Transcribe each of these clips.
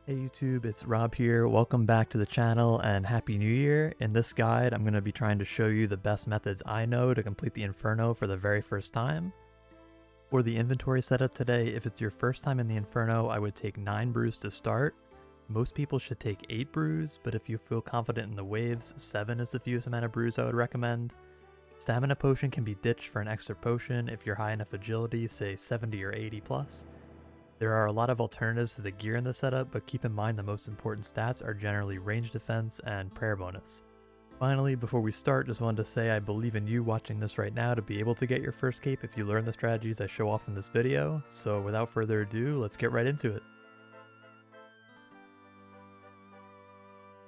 Hey YouTube, it's Rob here. Welcome back to the channel and Happy New Year. In this guide, I'm going to be trying to show you the best methods I know to complete the Inferno for the very first time. For the inventory setup today, if it's your first time in the Inferno, I would take 9 brews to start. Most people should take 8 brews, but if you feel confident in the waves, 7 is the fewest amount of brews I would recommend. Stamina potion can be ditched for an extra potion if you're high enough agility, say 70 or 80 plus. There are a lot of alternatives to the gear in the setup, but keep in mind the most important stats are generally range defense and prayer bonus. Finally, before we start, just wanted to say I believe in you watching this right now to be able to get your first cape if you learn the strategies I show off in this video, so without further ado, let's get right into it.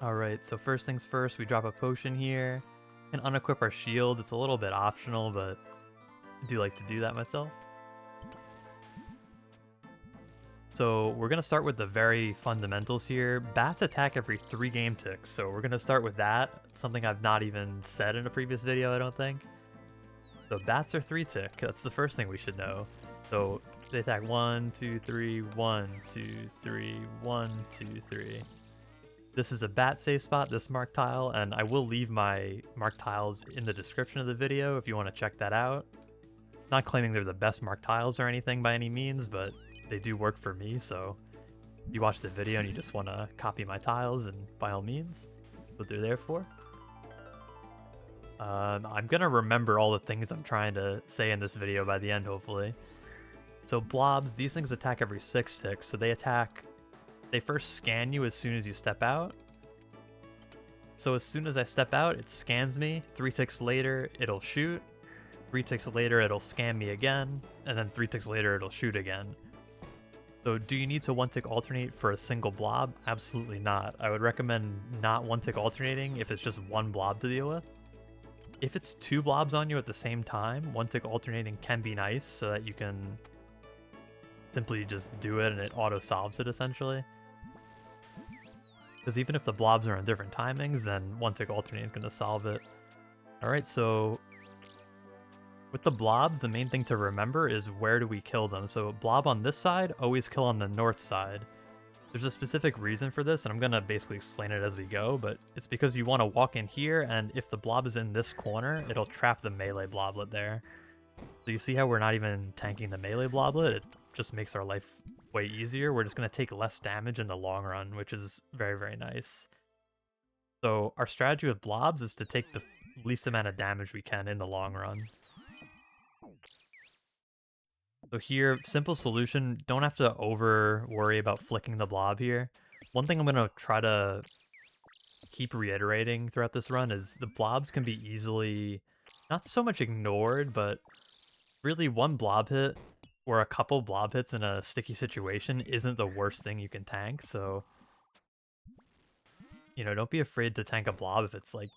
Alright, so first things first, we drop a potion here, and unequip our shield. It's a little bit optional, but I do like to do that myself. So we're going to start with the very fundamentals here. Bats attack every 3 game ticks, so we're going to start with that. Something I've not even said in a previous video, I don't think. So bats are 3 tick, that's the first thing we should know. So they attack 1, 2, 3, 1, 2, 3, 1, 2, 3. This is a bat save spot, this mark tile, and I will leave my mark tiles in the description of the video if you want to check that out. Not claiming they're the best mark tiles or anything by any means, but they do work for me, so if you watch the video and you just want to copy my tiles, and by all means, that's what they're there for. I'm going to remember all the things I'm trying to say in this video by the end, hopefully. So blobs, these things attack every 6 ticks, so they first scan you as soon as you step out. So as soon as I step out, it scans me, 3 ticks later, it'll shoot, 3 ticks later, it'll scan me again, and then 3 ticks later, it'll shoot again. So do you need to 1-tick alternate for a single blob? Absolutely not. I would recommend not 1-tick alternating if it's just 1 blob to deal with. If it's 2 blobs on you at the same time, 1-tick alternating can be nice so that you can simply just do it and it auto-solves it essentially. Because even if the blobs are on different timings, then 1-tick alternating is going to solve it. Alright, so with the blobs, the main thing to remember is where do we kill them. So blob on this side, always kill on the north side. There's a specific reason for this, and I'm going to basically explain it as we go, but it's because you want to walk in here, and if the blob is in this corner, it'll trap the melee bloblet there. So you see how we're not even tanking the melee bloblet? It just makes our life way easier. We're just going to take less damage in the long run, which is very, very nice. So our strategy with blobs is to take the least amount of damage we can in the long run. So here, simple solution, don't have to over worry about flicking the blob here. One thing I'm going to try to keep reiterating throughout this run is the blobs can be easily, not so much ignored, but really one blob hit or a couple blob hits in a sticky situation isn't the worst thing you can tank, so don't be afraid to tank a blob if it's like,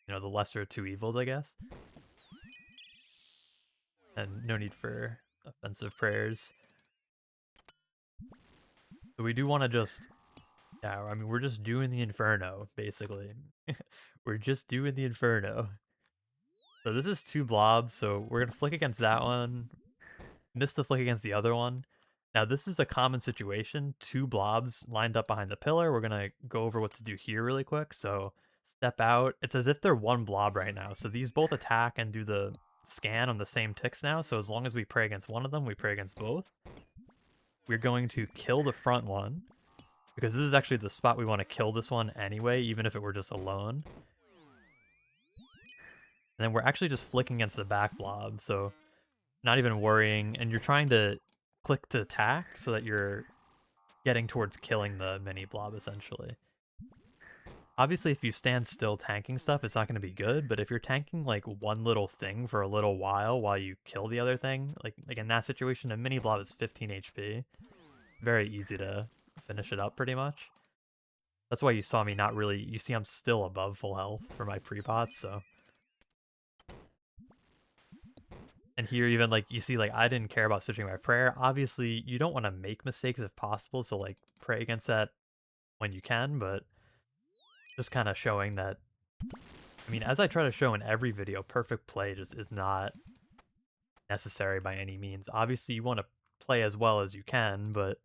the lesser of 2 evils, I guess. And no need for offensive prayers. So we do want to just, we're just doing the Inferno, basically. We're just doing the Inferno. So this is 2 blobs, so we're going to flick against that one, miss the flick against the other one. Now this is a common situation, 2 blobs lined up behind the pillar. We're going to go over what to do here really quick. So step out. It's as if they're 1 blob right now. So these both attack and do the scan on the same ticks now, so as long as we pray against one of them, we pray against both. We're going to kill the front one, because this is actually the spot we want to kill this one anyway, even if it were just alone. And then we're actually just flicking against the back blob, so not even worrying, and you're trying to click to attack so that you're getting towards killing the mini blob, essentially. Obviously, if you stand still tanking stuff, it's not going to be good, but if you're tanking, like, one little thing for a little while you kill the other thing, like in that situation, a mini blob is 15 HP. Very easy to finish it up, pretty much. That's why you saw me not really... You see I'm still above full health for my pre-pots, so... And here even, like, you see, like, I didn't care about switching my prayer. Obviously, you don't want to make mistakes if possible, so, like, pray against that when you can, but... Just kind of showing that, as I try to show in every video, perfect play just is not necessary by any means. Obviously, you want to play as well as you can, but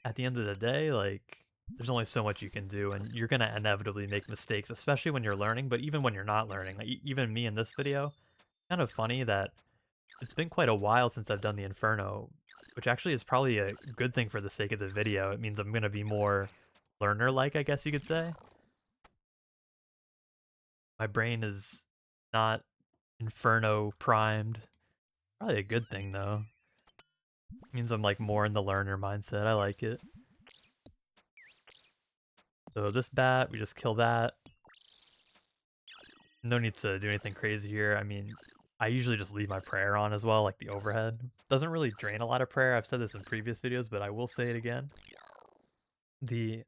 at the end of the day, like, there's only so much you can do, and you're gonna inevitably make mistakes, especially when you're learning, but even when you're not learning. Like, even me in this video, kind of funny that it's been quite a while since I've done the Inferno, which actually is probably a good thing for the sake of the video. It means I'm gonna be more learner-like, I guess you could say. My brain is not Inferno primed. Probably a good thing, though. Means I'm, like, more in the learner mindset. I like it. So this bat, we just kill that. No need to do anything crazy here. I mean, I usually just leave my prayer on as well, like the overhead. Doesn't really drain a lot of prayer. I've said this in previous videos, but I will say it again. The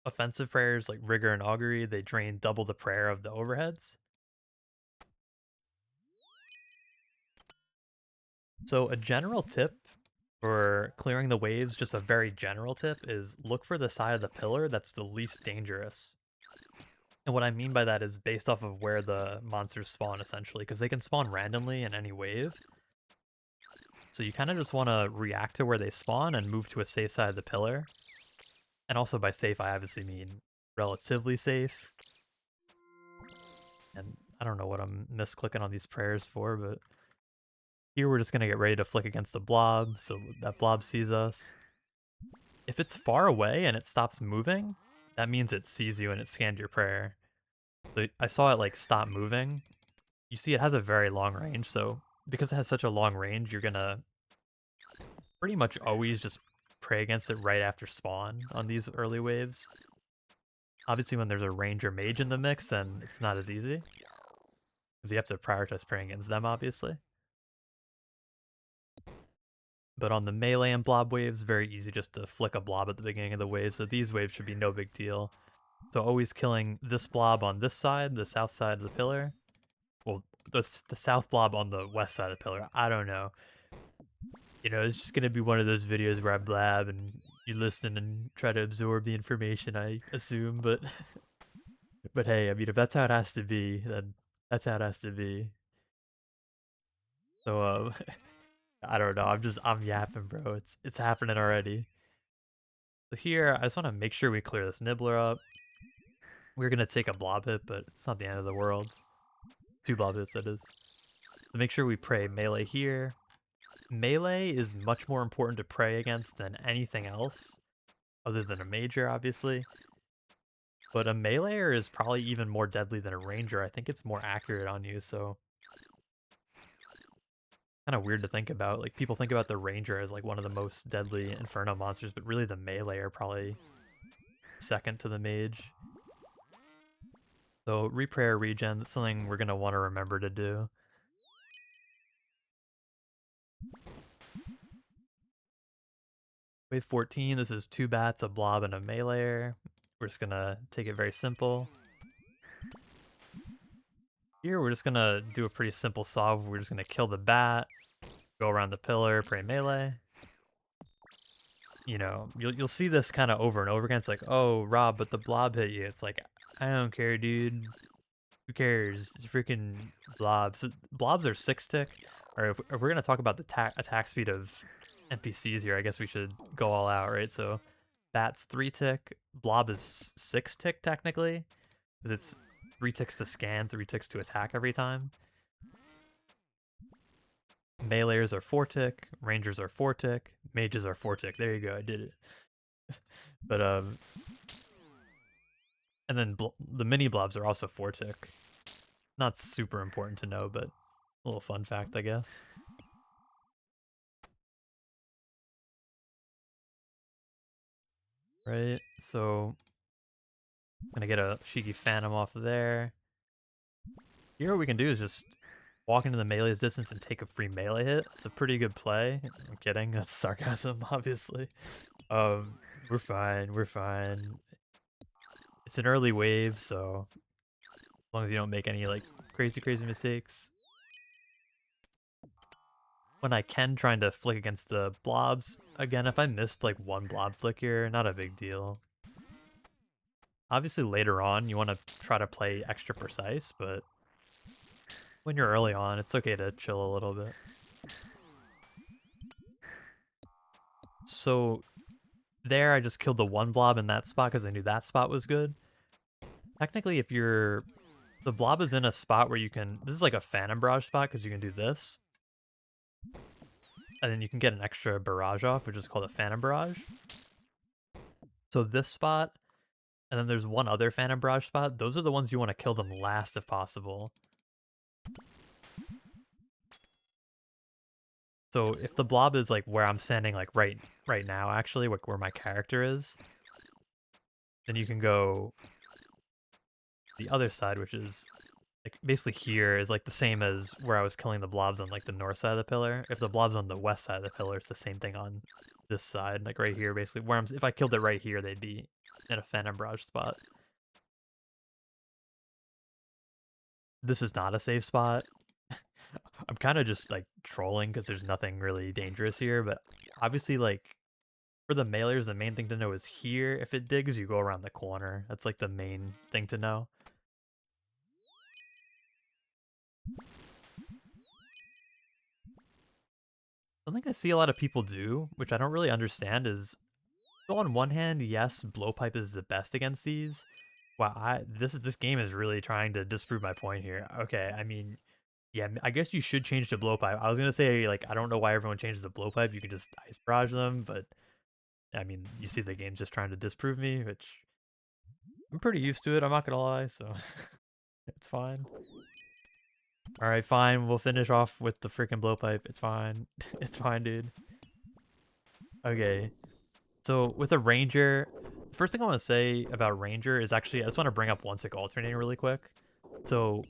offensive prayers, like Rigor and Augury, they drain double the prayer of the overheads. So a general tip for clearing the waves, just a very general tip, is look for the side of the pillar that's the least dangerous. And what I mean by that is based off of where the monsters spawn, essentially, because they can spawn randomly in any wave. So you kind of just want to react to where they spawn and move to a safe side of the pillar. And also by safe, I obviously mean relatively safe. And I don't know what I'm misclicking on these prayers for, but here we're just going to get ready to flick against the blob, so that blob sees us. If it's far away and it stops moving, that means it sees you and it scanned your prayer. So I saw it like stop moving. You see it has a very long range, so because it has such a long range, you're gonna pretty much always just pray against it right after spawn on these early waves. Obviously when there's a ranger mage in the mix, then it's not as easy. Because you have to prioritize praying against them, obviously. But on the melee and blob waves, very easy just to flick a blob at the beginning of the wave, so these waves should be no big deal. So always killing this blob on this side, the south side of the pillar. Well, the south blob on the west side of the pillar. I don't know. You know, it's just gonna be one of those videos where I blab and you listen and try to absorb the information, I assume, but but hey, I mean, if that's how it has to be, then that's how it has to be. So, I don't know. I'm yapping, bro. It's happening already. So here, I just want to make sure we clear this nibbler up. We're gonna take a blob hit, but it's not the end of the world. 2 blob hits, that is. So make sure we pray melee here. Melee is much more important to pray against than anything else, other than a major, obviously. But a meleeer is probably even more deadly than a ranger. I think it's more accurate on you, so kind of weird to think about. Like, people think about the ranger as like one of the most deadly inferno monsters, but really the meleeer probably second to the mage. So reprayer regen, that's something we're gonna want to remember to do. Wave 14, this is 2 bats, a blob, and a meleeer. We're just gonna take it very simple. Here we're just gonna do a pretty simple solve. We're just gonna kill the bat, go around the pillar, pray melee. You know, you'll see this kind of over and over again. It's like, oh, Rob, but the blob hit you. It's like, I don't care, dude. Who cares? It's freaking blobs. Blobs are 6 tick. Or if we're gonna talk about the attack speed of NPCs here, I guess we should go all out, right? So, bat's 3 tick. Blob is 6 tick technically, because it's 3 ticks to scan, 3 ticks to attack every time. Meleeers are 4 tick, rangers are 4 tick, mages are 4 tick. There you go, I did it. But and then the mini blobs are also 4 tick. Not super important to know, but a little fun fact, I guess. Right, so I'm gonna get a Shiki Phantom off of there. Here what we can do is just walk into the melee's distance and take a free melee hit. It's a pretty good play. I'm kidding, that's sarcasm, obviously. We're fine, we're fine. It's an early wave, so as long as you don't make any like crazy mistakes. When I can, trying to flick against the blobs. Again, if I missed like 1 blob flick here, not a big deal. Obviously later on you want to try to play extra precise, but when you're early on, it's okay to chill a little bit. So there I just killed the one blob in that spot because I knew that spot was good. Technically, if you're... The blob is in a spot where you can... This is like a phantom barrage spot because you can do this. And then you can get an extra barrage off, which is called a phantom barrage. So this spot, and then there's one other phantom barrage spot. Those are the ones you want to kill them last if possible. So if the blob is like where I'm standing, like right now, actually, like where my character is, then you can go the other side, which is like basically here is like the same as where I was killing the blobs on like the north side of the pillar. If the blob's on the west side of the pillar, it's the same thing on this side, like right here, basically. Where I'm, if I killed it right here, they'd be in a phantom barrage spot. This is not a safe spot. I'm kind of just like trolling because there's nothing really dangerous here, but obviously like for the mailers, the main thing to know is here. If it digs, you go around the corner. That's like the main thing to know. Something I see a lot of people do, which I don't really understand, is so on one hand, yes, blowpipe is the best against these. Wow, this game is really trying to disprove my point here. Okay, I mean, yeah, I guess you should change to blowpipe. I was gonna say like I don't know why everyone changes to blowpipe. You can just ice barrage them, but I mean, you see the game's just trying to disprove me, which I'm pretty used to it. I'm not gonna lie, so it's fine. All right, fine. We'll finish off with the freaking blowpipe. It's fine. It's fine, dude. Okay. So with a ranger, the first thing I want to say about ranger is actually I just want to bring up one tick alternating really quick. So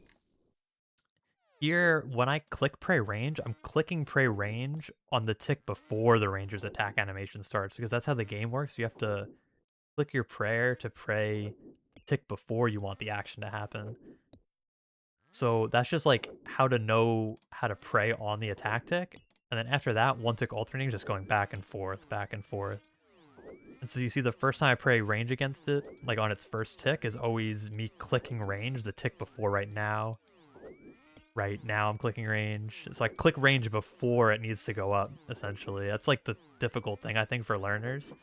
here, when I click pray range, I'm clicking pray range on the tick before the ranger's attack animation starts because that's how the game works. You have to click your prayer to pray the tick before you want the action to happen. So that's just like how to know how to pray on the attack tick. And then after that, one tick alternating, just going back and forth, back and forth. And so you see the first time I pray range against it, like on its first tick, is always me clicking range the tick before right now. Right now I'm clicking range. So I click range before it needs to go up, essentially. That's like the difficult thing, I think, for learners.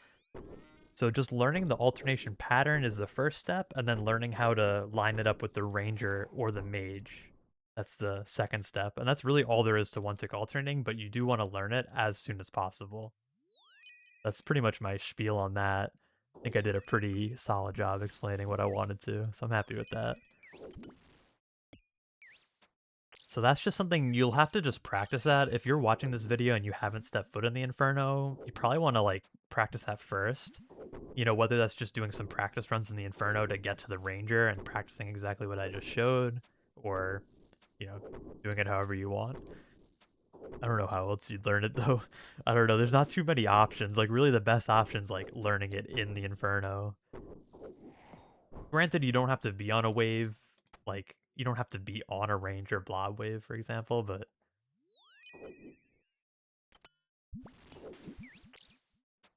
So just learning the alternation pattern is the first step, and then learning how to line it up with the ranger or the mage. That's the second step. And that's really all there is to one-tick alternating, but you do want to learn it as soon as possible. That's pretty much my spiel on that. I think I did a pretty solid job explaining what I wanted to, so I'm happy with that. So that's just something you'll have to just practice that. If you're watching this video and you haven't stepped foot in the Inferno, you probably want to like practice that first. You know, whether that's just doing some practice runs in the Inferno to get to the Ranger and practicing exactly what I just showed, or, you know, doing it however you want. I don't know how else you'd learn it though. I don't know, there's not too many options. Like really the best option's like learning it in the Inferno. Granted, you don't have to be on a wave, like, you don't have to be on a Ranger blob wave, for example, but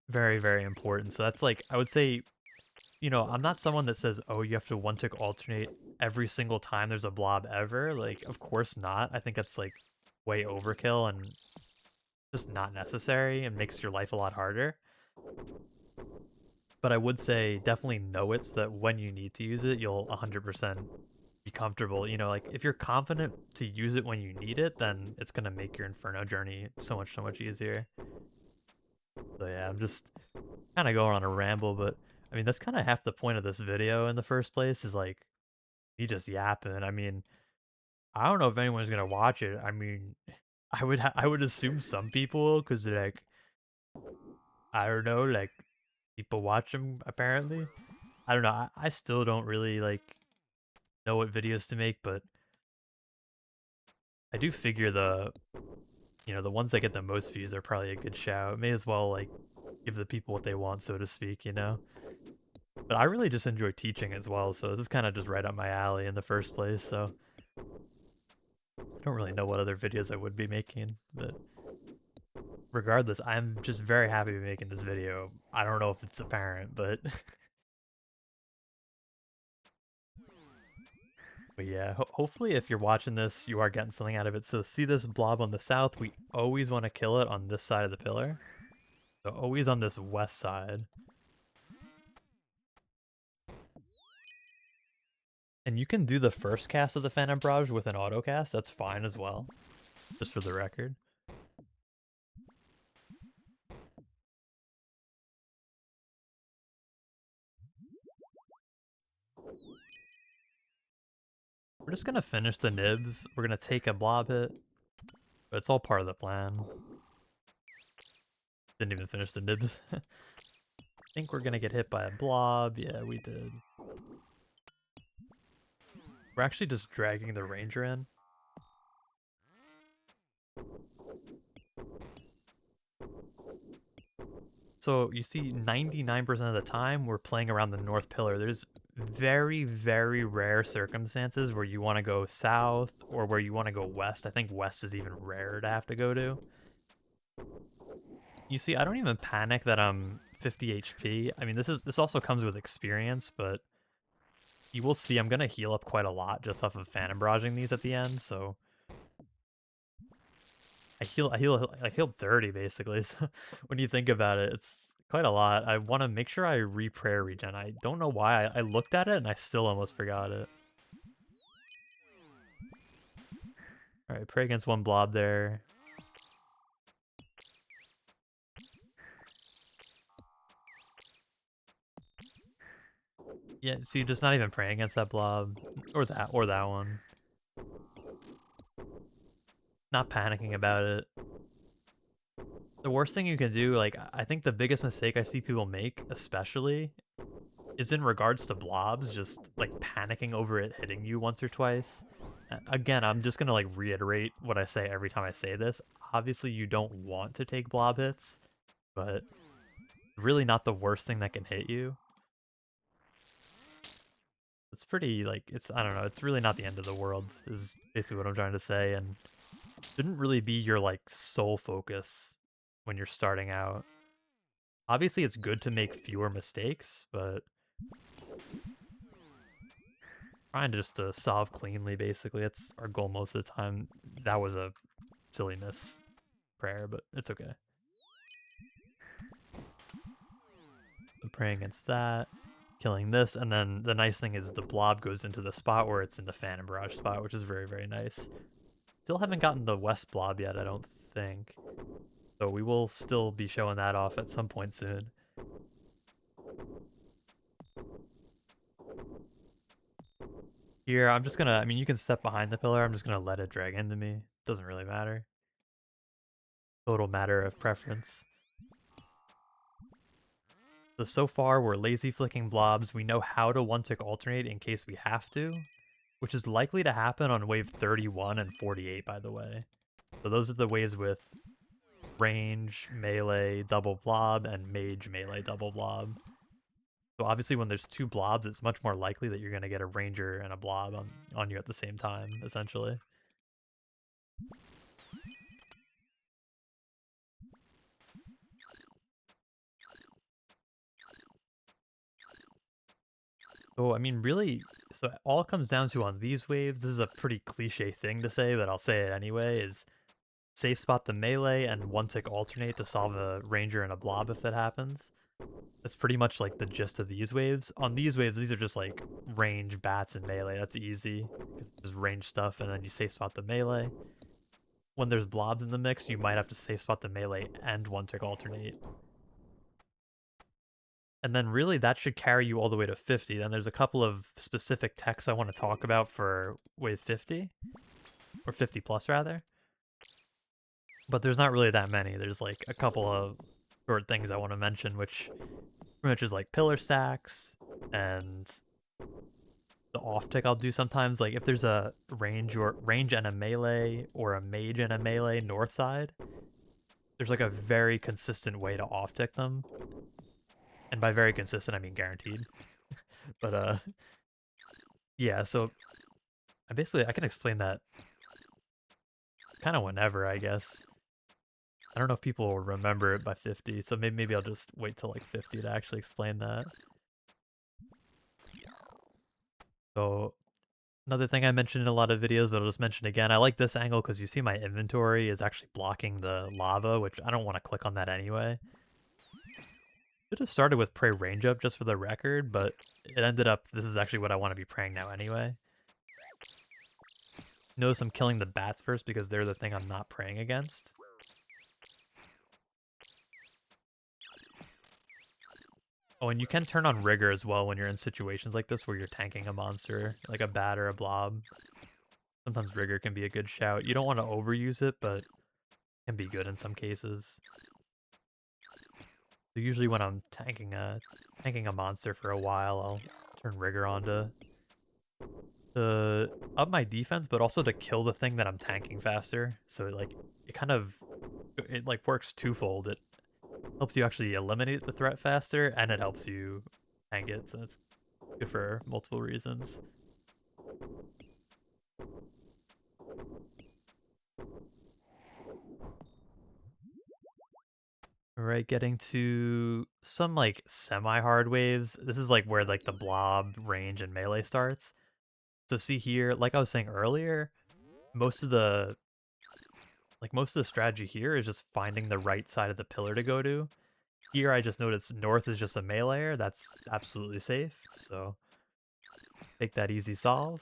very, very important. So that's like, I would say, you know, I'm not someone that says, oh, you have to one-tick alternate every single time there's a blob ever. Like, of course not. I think that's like way overkill and just not necessary and makes your life a lot harder. But I would say definitely know it so that when you need to use it, you'll 100% be comfortable. You know, like if you're confident to use it when you need it, then it's going to make your Inferno journey so much easier. So yeah, I'm just kind of going on a ramble, but I mean, that's kind of half the point of this video in the first place is like me just yapping. I mean, I don't know if anyone's going to watch it. I mean, I would assume some people, because like, I don't know, like people watch them apparently. I don't know. I still don't really like know what videos to make, but I do figure the, you know, the ones that get the most views are probably a good shout. May as well like give the people what they want, so to speak, you know? But I really just enjoy teaching as well, so this is kind of just right up my alley in the first place, so I don't really know what other videos I would be making, but regardless, I'm just very happy to be making this video. I don't know if it's apparent, but but yeah, hopefully if you're watching this, you are getting something out of it. So see this blob on the south, we always want to kill it on this side of the pillar. So always on this west side. And you can do the first cast of the Phantom Barrage with an auto cast, that's fine as well, just for the record. We're just gonna finish the nibs, we're gonna take a blob hit, but it's all part of the plan. Didn't even finish the nibs. I think we're gonna get hit by a blob, yeah we did. We're actually just dragging the ranger in. So you see 99% of the time we're playing around the north pillar. There's very, very rare circumstances where you want to go south or where you want to go west. I think west is even rarer to have to go to. You see, I don't even panic that I'm 50 HP. I mean, this also comes with experience, but you will see I'm going to heal up quite a lot just off of Phantom Barraging these at the end, so I healed 30 basically. So when you think about it, it's quite a lot. I want to make sure I re-prayer regen. I don't know why. I looked at it and I still almost forgot it. Alright, pray against one blob there. Yeah, see, just not even praying against that blob. Or that one. Not panicking about it. The worst thing you can do, like, I think the biggest mistake I see people make, especially, is in regards to blobs, just, like, panicking over it hitting you once or twice. Again, I'm just gonna, like, reiterate what I say every time I say this. Obviously, you don't want to take blob hits, but really not the worst thing that can hit you. It's pretty, like, I don't know, it's really not the end of the world, is basically what I'm trying to say, and shouldn't really be your, like, sole focus when you're starting out. Obviously, it's good to make fewer mistakes, but trying to just solve cleanly, basically. That's our goal most of the time. That was a silly miss prayer, but it's okay. So praying against that, killing this, and then the nice thing is the blob goes into the spot where it's in the Phantom Barrage spot, which is very, very nice. Still haven't gotten the west blob yet, I don't think. So we will still be showing that off at some point soon. Here, I'm just gonna, I mean, you can step behind the pillar, I'm just gonna let it drag into me. Doesn't really matter. Total matter of preference. So far, we're lazy flicking blobs. We know how to one-tick alternate in case we have to, which is likely to happen on wave 31 and 48, by the way. So those are the waves with range, melee, double blob, and mage, melee, double blob. So obviously when there's two blobs, it's much more likely that you're going to get a ranger and a blob on you at the same time, essentially. So, I mean, really, so all it comes down to on these waves, this is a pretty cliche thing to say, but I'll say it anyway, is safe spot the melee and one-tick alternate to solve a ranger and a blob if that happens. That's pretty much like the gist of these waves. On these waves, these are just like range, bats, and melee. That's easy, because it's just range stuff, and then you safe spot the melee. When there's blobs in the mix, you might have to safe spot the melee and one-tick alternate. And then really that should carry you all the way to 50. Then there's a couple of specific techs I want to talk about for wave 50, or 50 plus rather. But there's not really that many. There's like a couple of short things I want to mention, which pretty much is like pillar stacks and the off tick I'll do sometimes. Like if there's a range and a melee or a mage and a melee north side, there's like a very consistent way to off tick them. And by very consistent, I mean guaranteed. But yeah, so I can explain that kind of whenever, I guess. I don't know if people will remember it by 50, so maybe I'll just wait till like 50 to actually explain that. So another thing I mentioned in a lot of videos, but I'll just mention again, I like this angle because you see my inventory is actually blocking the lava, which I don't want to click on that anyway. Should have started with pray range up just for the record, but it ended up this is actually what I want to be praying now anyway. Notice I'm killing the bats first because they're the thing I'm not praying against. Oh, and you can turn on rigor as well when you're in situations like this where you're tanking a monster, like a bat or a blob. Sometimes rigor can be a good shout. You don't want to overuse it, but it can be good in some cases. So usually when I'm tanking a monster for a while, I'll turn rigor on to up my defense, but also to kill the thing that I'm tanking faster. So it like works twofold. It helps you actually eliminate the threat faster, and it helps you tank it. So it's good for multiple reasons. All right, getting to some like semi-hard waves. This is like where like the blob range and melee starts. So see here, like I was saying earlier, most of the most of the strategy here is just finding the right side of the pillar to go to. Here I just noticed north is just a meleeer. That's absolutely safe. So take that easy solve.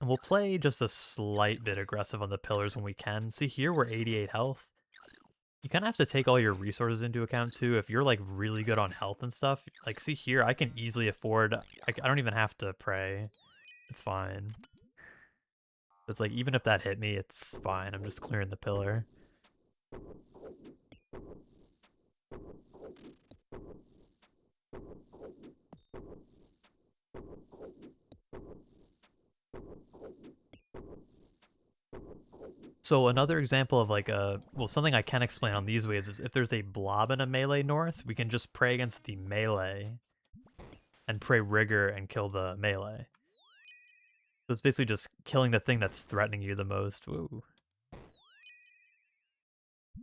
And we'll play just a slight bit aggressive on the pillars when we can. See here, we're 88 health. You kind of have to take all your resources into account too. If you're like really good on health and stuff, like see here, I can easily afford, I don't even have to pray. It's fine. It's like, even if that hit me, it's fine. I'm just clearing the pillar. So another example of like something I can explain on these waves is if there's a blob in a melee north, we can just pray against the melee and pray rigor and kill the melee. So it's basically just killing the thing that's threatening you the most. Woo.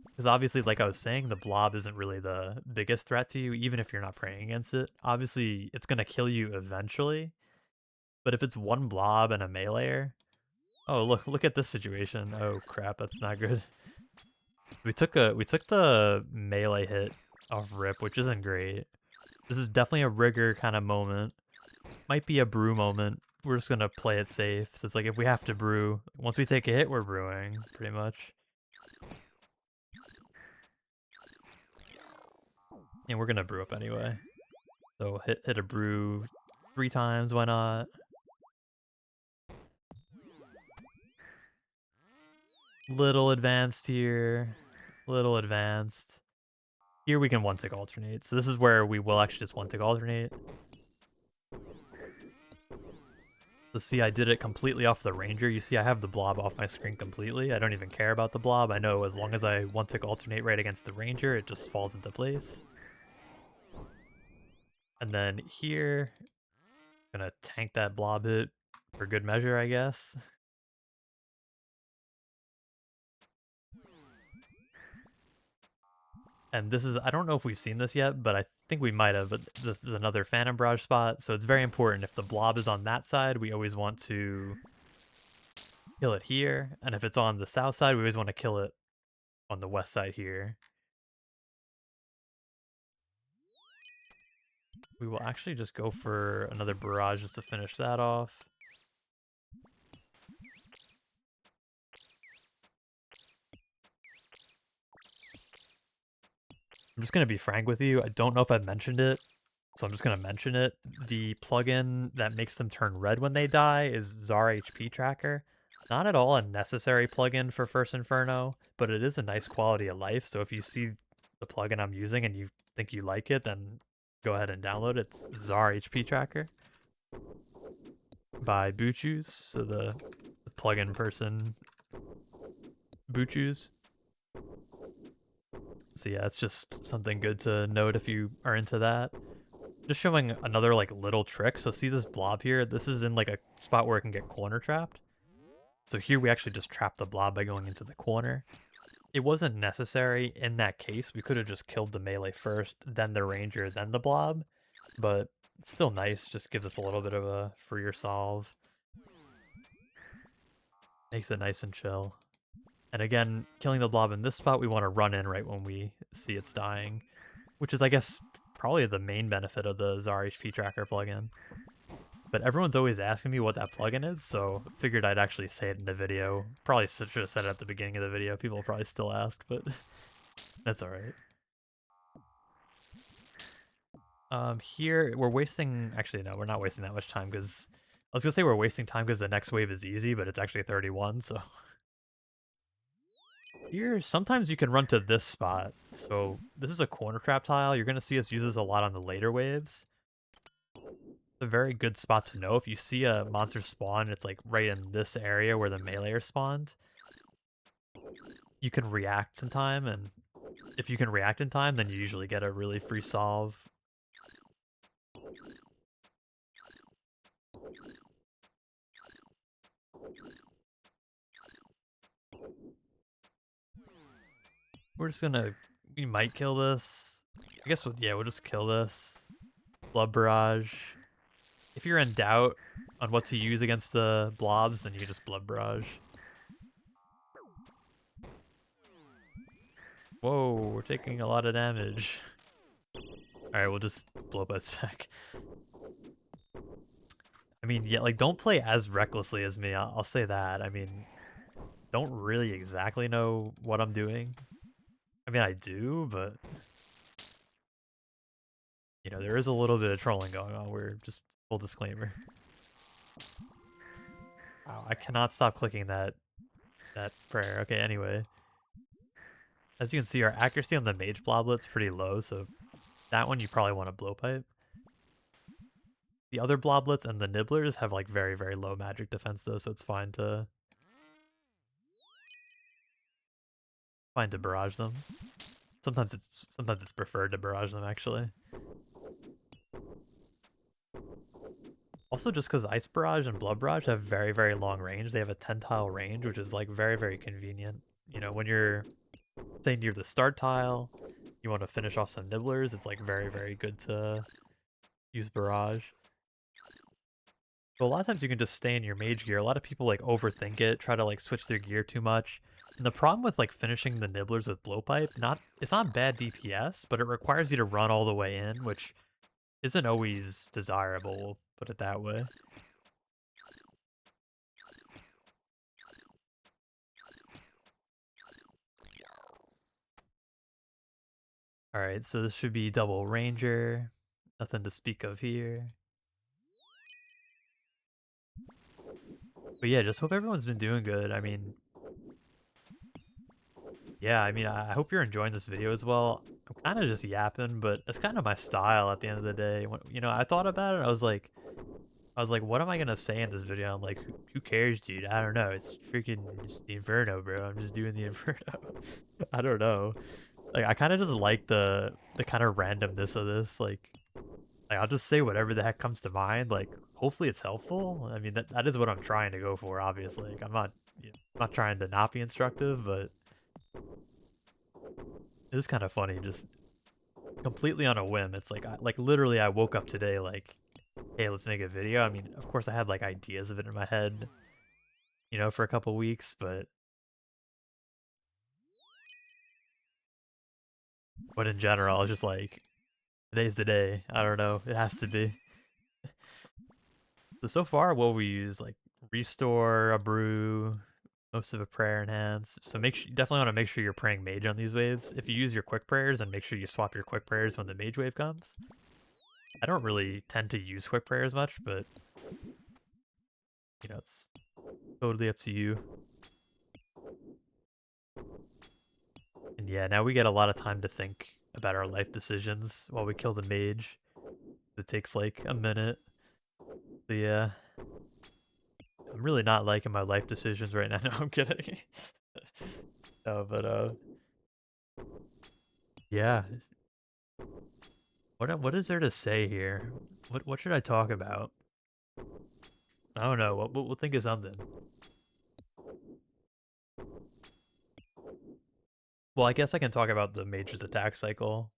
Because obviously, like I was saying, the blob isn't really the biggest threat to you, even if you're not praying against it. Obviously, it's going to kill you eventually. But if it's one blob and a meleeer... Oh, look at this situation. Oh crap, that's not good. We took the melee hit off rip, which isn't great. This is definitely a rigor kind of moment. Might be a brew moment. We're just gonna play it safe. So it's like if we have to brew, once we take a hit, we're brewing, pretty much. And we're gonna brew up anyway. So hit a brew 3 times, why not? Little advanced here. Little advanced. Here we can one-tick alternate. So this is where we will actually just one-tick alternate. So see, I did it completely off the ranger. You see I have the blob off my screen completely. I don't even care about the blob. I know as long as I one-tick alternate right against the ranger, it just falls into place. And then here, gonna tank that blob hit for good measure, I guess. And this is, I don't know if we've seen this yet, but I think we might have, but this is another Phantom Barrage spot, so it's very important. If the blob is on that side, we always want to kill it here, and if it's on the south side, we always want to kill it on the west side here. We will actually just go for another barrage just to finish that off. I'm just going to be frank with you. I don't know if I've mentioned it, so I'm just going to mention it. The plugin that makes them turn red when they die is Zar HP Tracker. Not at all a necessary plugin for First Inferno, but it is a nice quality of life. So if you see the plugin I'm using and you think you like it, then go ahead and download it. It's Zar HP Tracker by Boochus. So the plugin person, Boochus. So yeah, it's just something good to note if you are into that. Just showing another like little trick. So see this blob here? This is in like a spot where it can get corner trapped. So here we actually just trapped the blob by going into the corner. It wasn't necessary in that case. We could have just killed the melee first, then the ranger, then the blob. But it's still nice. Just gives us a little bit of a freer solve. Makes it nice and chill. And again, killing the blob in this spot, we want to run in right when we see it's dying. which is, I guess, probably the main benefit of the Zar HP tracker plugin. But everyone's always asking me what that plugin is, so figured I'd actually say it in the video. Probably should have said it at the beginning of the video. People will probably still ask, but that's alright. Here, we're wasting... Actually, no, we're not wasting that much time, because... I was gonna say we're wasting time because the next wave is easy, but it's actually 31, so... Here, sometimes you can run to this spot. So, this is a corner trap tile. You're gonna see us use this a lot on the later waves. It's a very good spot to know. If you see a monster spawn, it's like right in this area where the melee spawned. You can react in time, and if you can react in time, then you usually get a really free solve. We're just gonna... We might kill this. I guess, we'll just kill this. Blood Barrage. If you're in doubt on what to use against the blobs, then you can just Blood Barrage. Whoa, we're taking a lot of damage. Alright, we'll just blow up a check. I mean, yeah, like, don't play as recklessly as me, I'll say that. I mean, don't really exactly know what I'm doing. I mean, I do, but... You know, there is a little bit of trolling going on. We're just... Full disclaimer. Wow, I cannot stop clicking that prayer. Okay, anyway. As you can see, our accuracy on the mage bloblet's pretty low, so that one you probably want to blowpipe. The other bloblets and the nibblers have like very, very low magic defense though, so it's fine to barrage them. Sometimes it's preferred to barrage them actually. Also, just because Ice Barrage and Blood Barrage have very, very long range, they have a 10 tile range, which is like very, very convenient. You know, when you're, say, near the start tile, you want to finish off some nibblers, it's like very, very good to use Barrage. But a lot of times you can just stay in your mage gear. A lot of people like overthink it, try to like switch their gear too much. And the problem with like finishing the nibblers with blowpipe, it's not bad DPS, but it requires you to run all the way in, which isn't always desirable, we'll put it that way. Alright, so this should be double ranger. Nothing to speak of here. But yeah, just hope everyone's been doing good. I mean, yeah, I mean, I hope you're enjoying this video as well. I'm kind of just yapping, but it's kind of my style at the end of the day. When, you know, I thought about it, I was like, what am I gonna say in this video? I'm like, who cares, dude? I don't know. It's freaking the Inferno, bro. I'm just doing the Inferno. I don't know. Like, I kind of just like the kind of randomness of this. Like, I'll just say whatever the heck comes to mind. Like, hopefully it's helpful. I mean, that is what I'm trying to go for, obviously. Like, I'm not trying to not be instructive, but it is kind of funny, just completely on a whim. It's like, literally I woke up today like, hey, let's make a video. I mean, of course I had like ideas of it in my head, you know, for a couple weeks, but in general, it's just like, today's the day. I don't know. It has to be. So far, what we use, like, restore, a brew, most of a prayer enhance. So you definitely want to make sure you're praying mage on these waves. If you use your quick prayers, then make sure you swap your quick prayers when the mage wave comes. I don't really tend to use quick prayers much, but you know, it's totally up to you. And yeah, now we get a lot of time to think about our life decisions while we kill the mage. It takes like a minute. So yeah. I'm really not liking my life decisions right now. No, I'm kidding. No, but yeah. What is there to say here? What should I talk about? I don't know. We'll think of something. Well, I guess I can talk about the mage's attack cycle.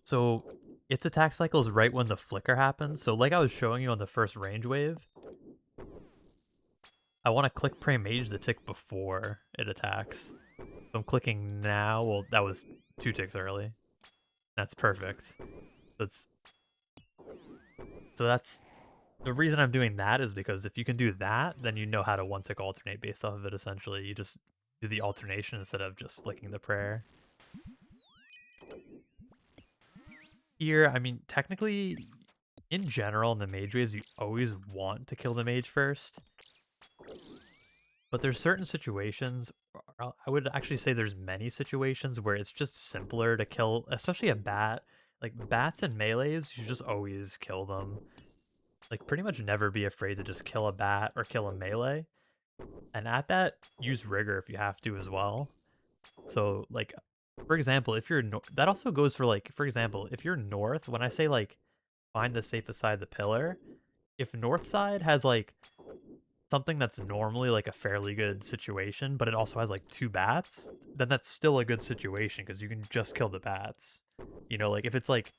So its attack cycle is right when the flicker happens. So like I was showing you on the first range wave, I want to click pray mage the tick before it attacks. So I'm clicking now. Well, that was 2 ticks early. That's perfect. That's so that's the reason I'm doing that is because if you can do that, then you know how to one tick alternate based off of it. Essentially, you just do the alternation instead of just flicking the prayer. Here, I mean, technically, in general, in the mage waves, you always want to kill the mage first. But there's certain situations, I would actually say there's many situations where it's just simpler to kill, especially a bat. Like, bats and melees, you just always kill them. Like, pretty much never be afraid to just kill a bat or kill a melee. And at that, use rigor if you have to as well. So, like, for example, if you're that also goes for, like, for example, if you're north, when I say, like, find the safest side of the pillar, if north side has, like, something that's normally, like, a fairly good situation, but it also has, like, 2 bats, then that's still a good situation because you can just kill the bats. You know, like, if it's, like,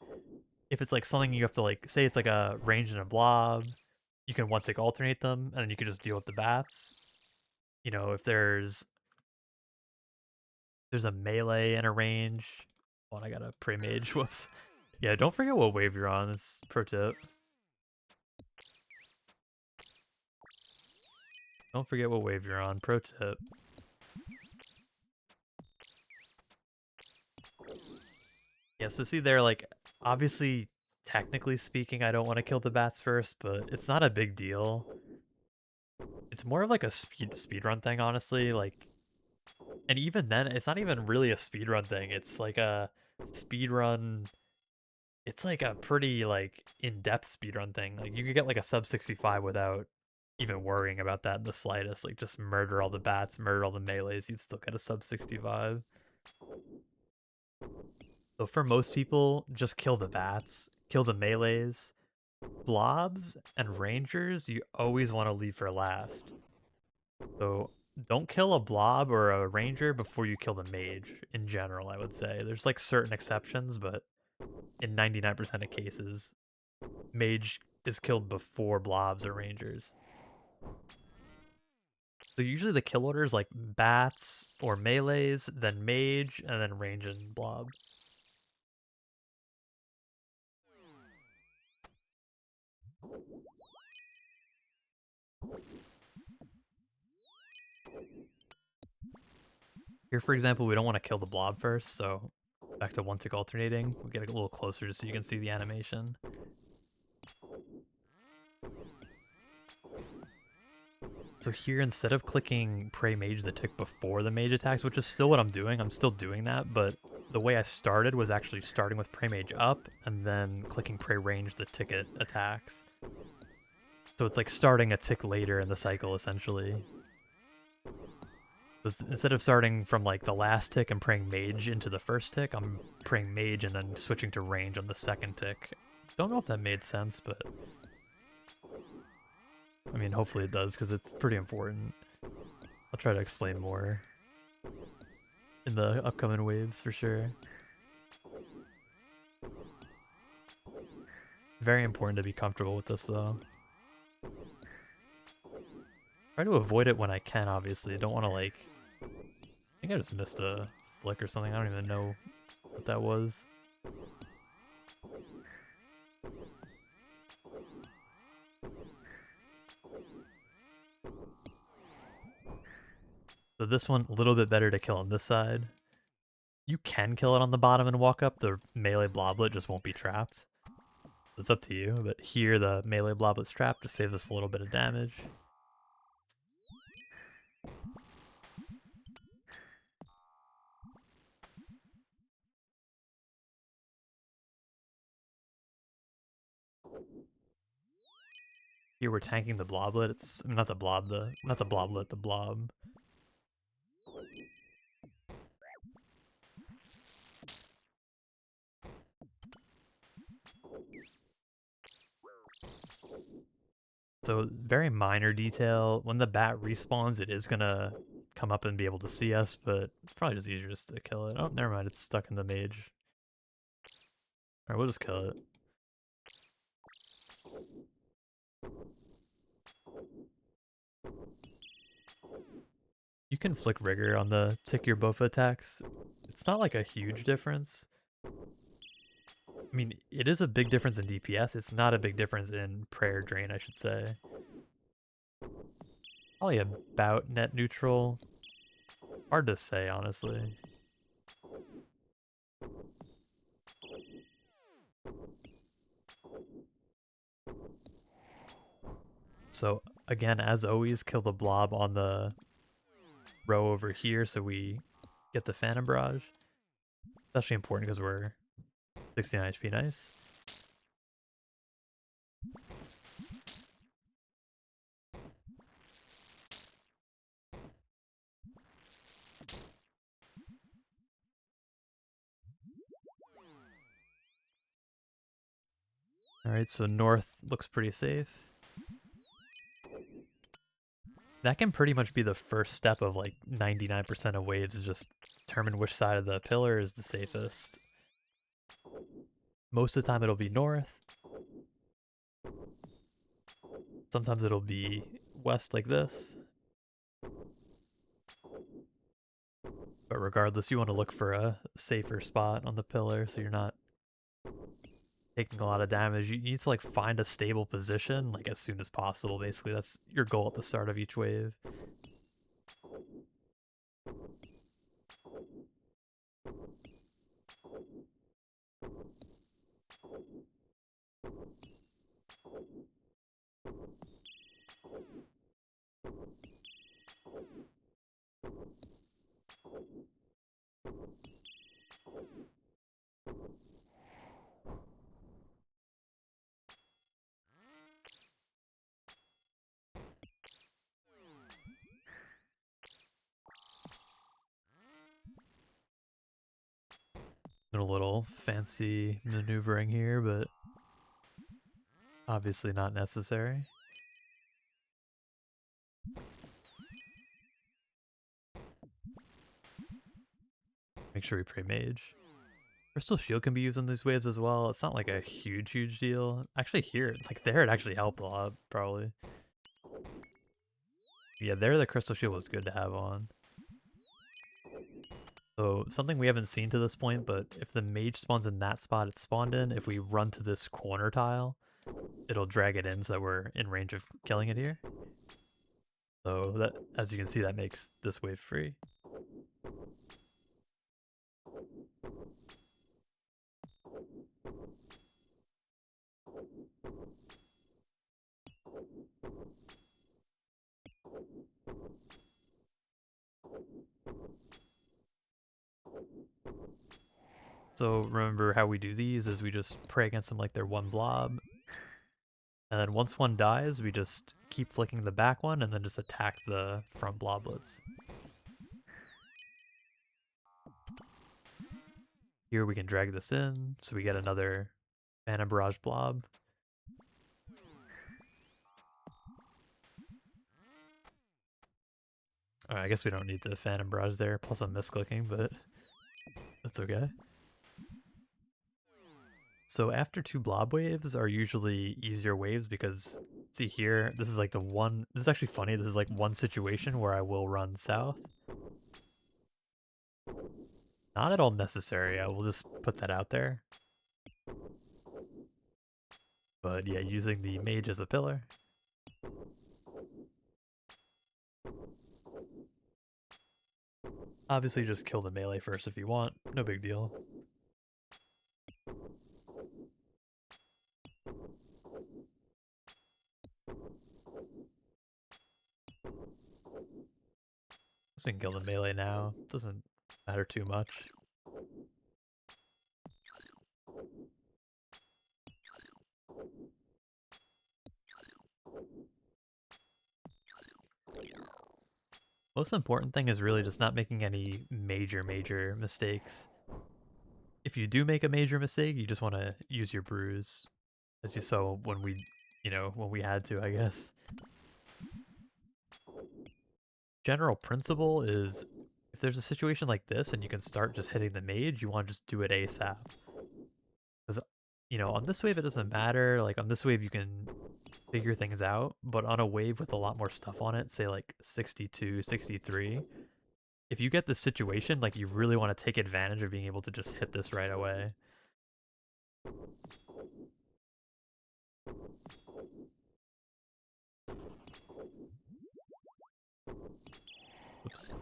something you have to, like, say it's, like, a range and a blob, you can one-tick alternate them, and then you can just deal with the bats. You know, if there's a melee and a range. Oh, and I got a pre-mage. Whoops. Yeah, don't forget what wave you're on. That's pro tip. Don't forget what wave you're on. Pro tip. Yeah, so see there, like, obviously, technically speaking, I don't want to kill the bats first, but it's not a big deal. It's more of like a speedrun thing, honestly. Like, and even then, it's not even really a speedrun thing. It's like a speedrun. It's like a pretty like in-depth speedrun thing. Like you could get like a sub 65 without even worrying about that in the slightest. Like just murder all the bats, murder all the melees, you'd still get a sub 65. So for most people, just kill the bats, kill the melees. Blobs and rangers, you always want to leave for last. So don't kill a blob or a ranger before you kill the mage, in general, I would say. There's like certain exceptions, but in 99% of cases, mage is killed before blobs or rangers. So usually the kill order is like bats or melees, then mage, and then range and blob. Here, for example, we don't want to kill the blob first, so back to one tick alternating. We get a little closer just so you can see the animation. So here, instead of clicking Pray Mage the tick before the mage attacks, which is still what I'm still doing that, but the way I started was actually starting with Pray Mage up, and then clicking Pray Range the ticket attacks. So it's like starting a tick later in the cycle, essentially. Instead of starting from like the last tick and praying Mage into the first tick, I'm praying Mage and then switching to Range on the second tick. Don't know if that made sense, but I mean, hopefully it does, because it's pretty important. I'll try to explain more in the upcoming waves for sure. Very important to be comfortable with this though. Try to avoid it when I can, obviously. Don't want to like... I think I just missed a flick or something. I don't even know what that was. So this one, a little bit better to kill on this side. You can kill it on the bottom and walk up. The melee bloblet just won't be trapped. It's up to you, but here the melee bloblet's trapped to save us a little bit of damage. Here we're tanking the bloblet. It's not the blob, not the bloblet, the blob. So very minor detail. When the bat respawns, it is gonna come up and be able to see us, but it's probably just easier just to kill it. Oh, never mind. It's stuck in the mage. Alright, we'll just kill it. You can flick rigor on the tick your bowfa attacks. It's not like a huge difference. I mean, it is a big difference in DPS. It's not a big difference in prayer drain, I should say. Probably about net neutral. Hard to say, honestly. So again, as always, kill the blob on the row over here so we get the Phantom Barrage. Especially important because we're 69 HP, nice. Alright, so north looks pretty safe. That can pretty much be the first step of like 99% of waves, is just determine which side of the pillar is the safest. Most of the time it'll be north. Sometimes it'll be west like this. But regardless, you want to look for a safer spot on the pillar so you're not taking a lot of damage. You need to like find a stable position like as soon as possible, basically. That's your goal at the start of each wave. A little fancy maneuvering here, but obviously not necessary. Make sure we pray mage. Crystal shield can be used in these waves as well. It's not like a huge deal. Actually here, like there it actually helped a lot, probably. Yeah, there the crystal shield was good to have on. So something we haven't seen to this point, but if the mage spawns in that spot it spawned in, if we run to this corner tile, it'll drag it in so that we're in range of killing it here. So that, as you can see, that makes this wave free. So remember how we do these is we just pray against them like they're one blob. And then once one dies, we just keep flicking the back one and then just attack the front bloblets. Here we can drag this in, so we get another Phantom Barrage blob. I guess we don't need the Phantom Barrage there, plus I'm misclicking, but that's okay. So after two blob waves are usually easier waves because, see here, this is like the one, this is actually funny, this is like one situation where I will run south. Not at all necessary, I will just put that out there. But yeah, using the mage as a pillar. Obviously just kill the melee first if you want, no big deal. We can kill the melee now, doesn't matter too much. Most important thing is really just not making any major mistakes. If you do make a major mistake, you just want to use your brews, as you saw when we, when we had to, I guess. General principle is, if there's a situation like this and you can start just hitting the mage, you want to just do it ASAP. Because, on this wave it doesn't matter, like on this wave you can figure things out, but on a wave with a lot more stuff on it, say like 62, 63, if you get this situation, like you really want to take advantage of being able to just hit this right away. Oops.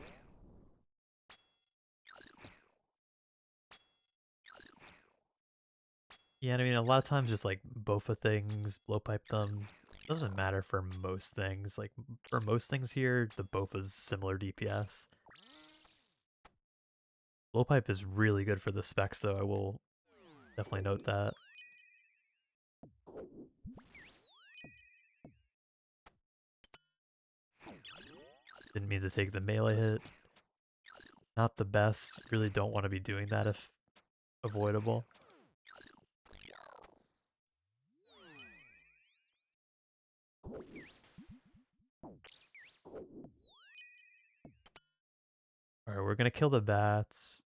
Yeah, I mean, a lot of times just like bowfa things, blowpipe them, doesn't matter for most things. Like, for most things here, the bowfa's similar DPS. Blowpipe is really good for the specs, though, I will definitely note that. Didn't mean to take the melee hit. Not the best, really don't want to be doing that if avoidable. Alright, we're gonna kill the bats.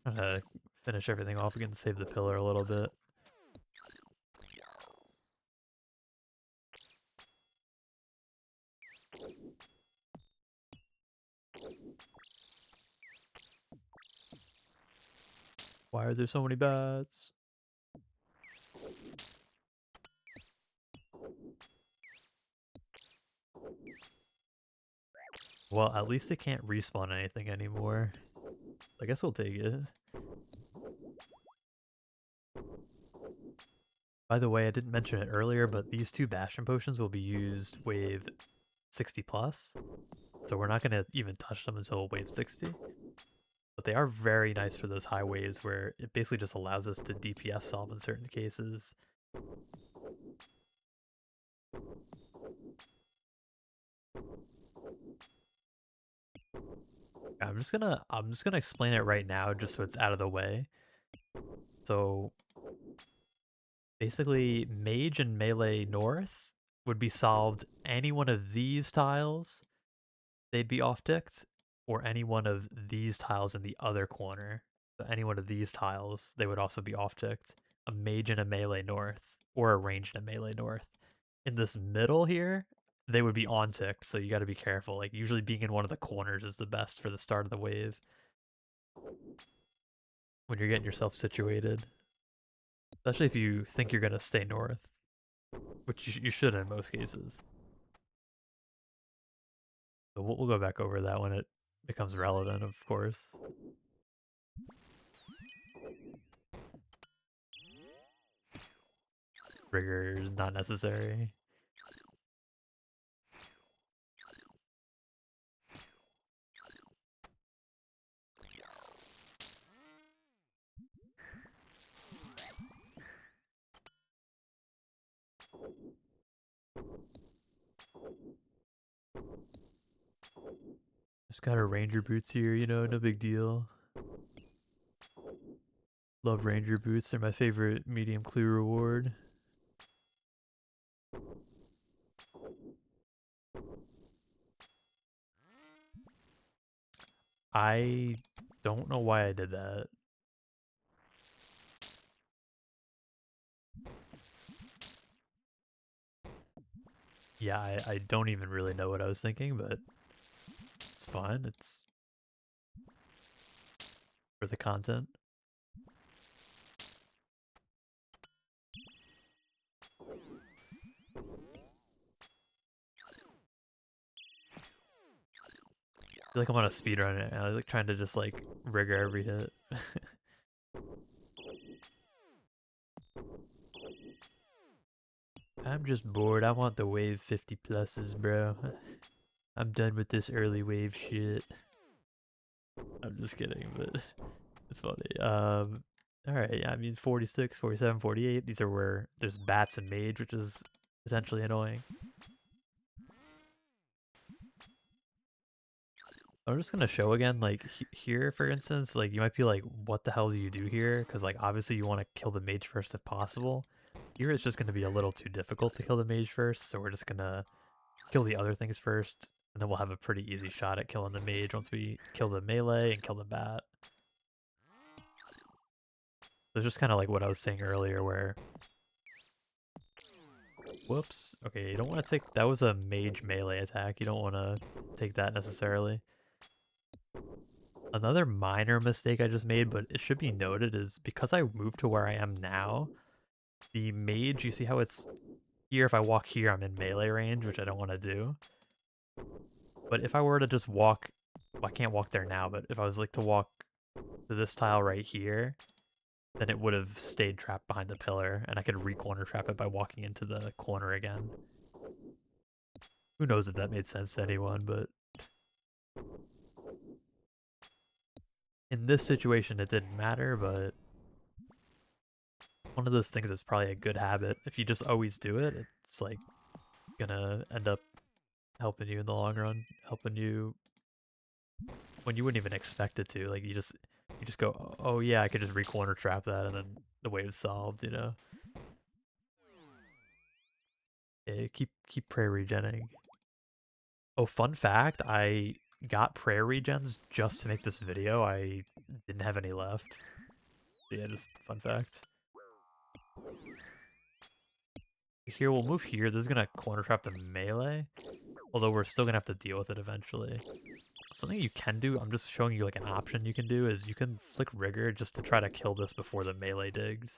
I'm gonna finish everything off again to save the pillar a little bit. Why are there so many bats? Well, at least it can't respawn anything anymore. I guess we'll take it. By the way, I didn't mention it earlier, but these two Bastion potions will be used wave 60 plus. So we're not going to even touch them until wave 60. But they are very nice for those high waves where it basically just allows us to DPS solve in certain cases. I'm just gonna explain it right now just so it's out of the way. So basically mage and melee north would be solved any one of these tiles, they'd be off ticked, or any one of these tiles in the other corner. So any one of these tiles, they would also be off ticked. A mage and a melee north, or a range and a melee north. In this middle here, they would be on ticked, so you gotta be careful. Like usually being in one of the corners is the best for the start of the wave. When you're getting yourself situated. Especially if you think you're gonna stay north. Which you should in most cases. So we'll go back over that when it becomes relevant, of course. Rigor is not necessary. Just got our ranger boots here, you know, no big deal. Love ranger boots, they're my favorite medium clue reward. I don't know why I did that. Yeah, I don't even really know what I was thinking, but it's fine. It's for the content. I feel like I'm on a speedrun right now, like trying to just like rigor every hit. I'm just bored. I want the wave 50 pluses, bro. I'm done with this early wave shit. I'm just kidding, but it's funny. Alright, yeah, I mean 46, 47, 48. These are where there's bats and mage, which is potentially annoying. I'm just gonna show again, like here, for instance, like you might be like, what the hell do you do here? Because like obviously you want to kill the mage first if possible. Here it's just gonna be a little too difficult to kill the mage first, so we're just gonna kill the other things first, and then we'll have a pretty easy shot at killing the mage once we kill the melee and kill the bat. So it's just kind of like what I was saying earlier, where whoops. Okay, you don't want to take... That was a mage melee attack. You don't want to take that necessarily. Another minor mistake I just made, but it should be noted, is because I moved to where I am now, the mage, you see how it's here? If I walk here, I'm in melee range, which I don't want to do. But if I were to just walk, well, I can't walk there now, but if I was like to walk to this tile right here, then it would have stayed trapped behind the pillar, and I could re-corner trap it by walking into the corner again. Who knows if that made sense to anyone, but in this situation it didn't matter, but one of those things that's probably a good habit. If you just always do it, it's like gonna end up helping you in the long run, helping you when you wouldn't even expect it to. Like you just go, oh yeah, I could just re-corner trap that, and then the wave's solved. You know. Yeah, keep prayer regenning. Oh, fun fact, I got prayer regens just to make this video. I didn't have any left. So yeah, just fun fact. Here, we'll move here. This is gonna corner trap the melee, although we're still gonna have to deal with it eventually. Something you can do, I'm just showing you like an option you can do, is you can flick rigor just to try to kill this before the melee digs.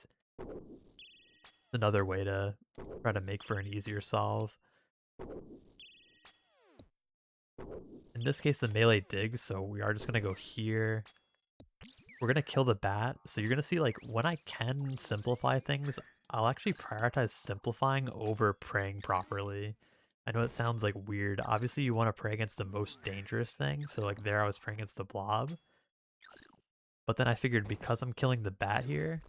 Another way to try to make for an easier solve. In this case, the melee digs, so we are just gonna go here. We're gonna kill the bat, so you're gonna see, like, when I can simplify things, I'll actually prioritize simplifying over praying properly. I know it sounds like weird. Obviously, you want to pray against the most dangerous thing, so like there I was praying against the blob. But then I figured because I'm killing the bat here,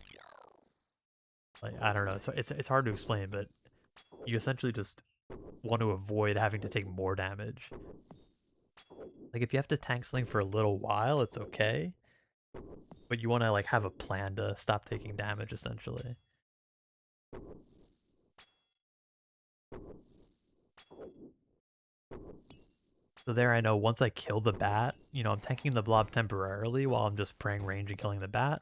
like, I don't know, so it's hard to explain, but you essentially just want to avoid having to take more damage. Like, if you have to tank something for a little while, it's okay. But you want to, like, have a plan to stop taking damage, essentially. So there I know once I kill the bat, you know, I'm tanking the blob temporarily while I'm just praying range and killing the bat.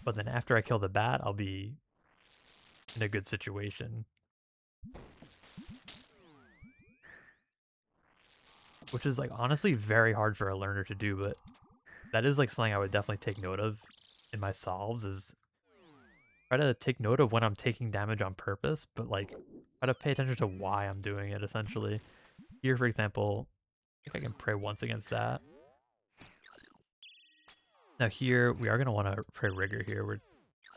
But then after I kill the bat, I'll be in a good situation. Which is, like, honestly very hard for a learner to do, but that is, like, something I would definitely take note of in my solves, is try to take note of when I'm taking damage on purpose, but, like, try to pay attention to why I'm doing it, essentially. Here, for example, I think I can pray once against that. Now here, we are going to want to pray rigor here. We're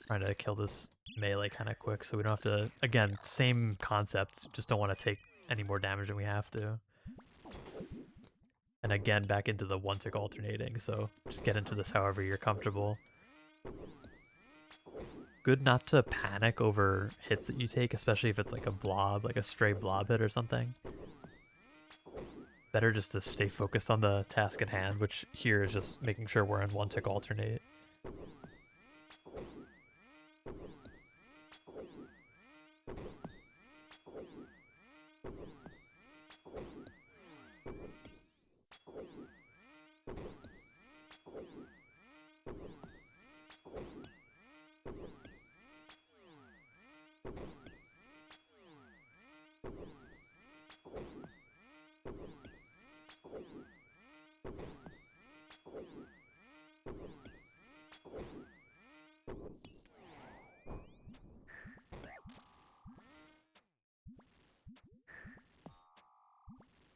trying to kill this melee kind of quick, so we don't have to, again, same concept, just don't want to take any more damage than we have to. And again, back into the one tick alternating, so just get into this however you're comfortable. Good not to panic over hits that you take, especially if it's like a blob, like a stray blob hit or something. Better just to stay focused on the task at hand, which here is just making sure we're in one tick alternate.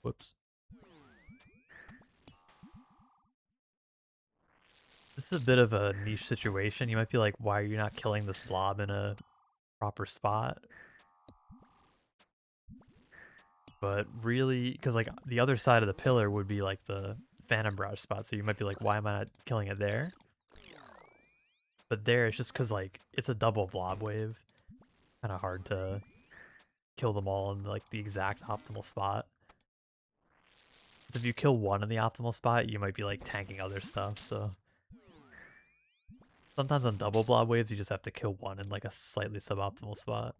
Whoops. This is a bit of a niche situation. You might be like, why are you not killing this blob in a proper spot? But really, because like the other side of the pillar would be like the phantom barrage spot, so you might be like, why am I not killing it there? But there, it's just because like it's a double blob wave. Kind of hard to kill them all in like the exact optimal spot. If you kill one in the optimal spot, you might be like tanking other stuff, so sometimes on double blob waves you just have to kill one in like a slightly suboptimal spot.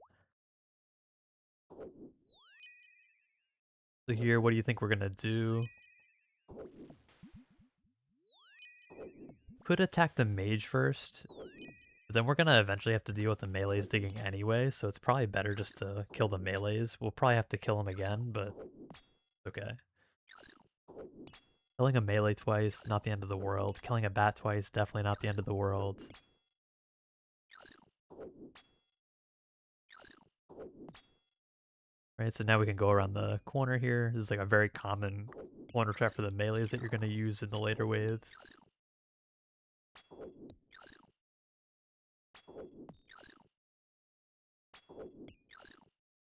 So here, what do you think we're gonna do? Could attack the mage first, but then we're gonna eventually have to deal with the melees digging anyway, so it's probably better just to kill the melees. We'll probably have to kill them again, but okay. Killing a melee twice, not the end of the world. Killing a bat twice, definitely not the end of the world. Right, so now we can go around the corner here. This is like a very common corner trap for the melees that you're going to use in the later waves.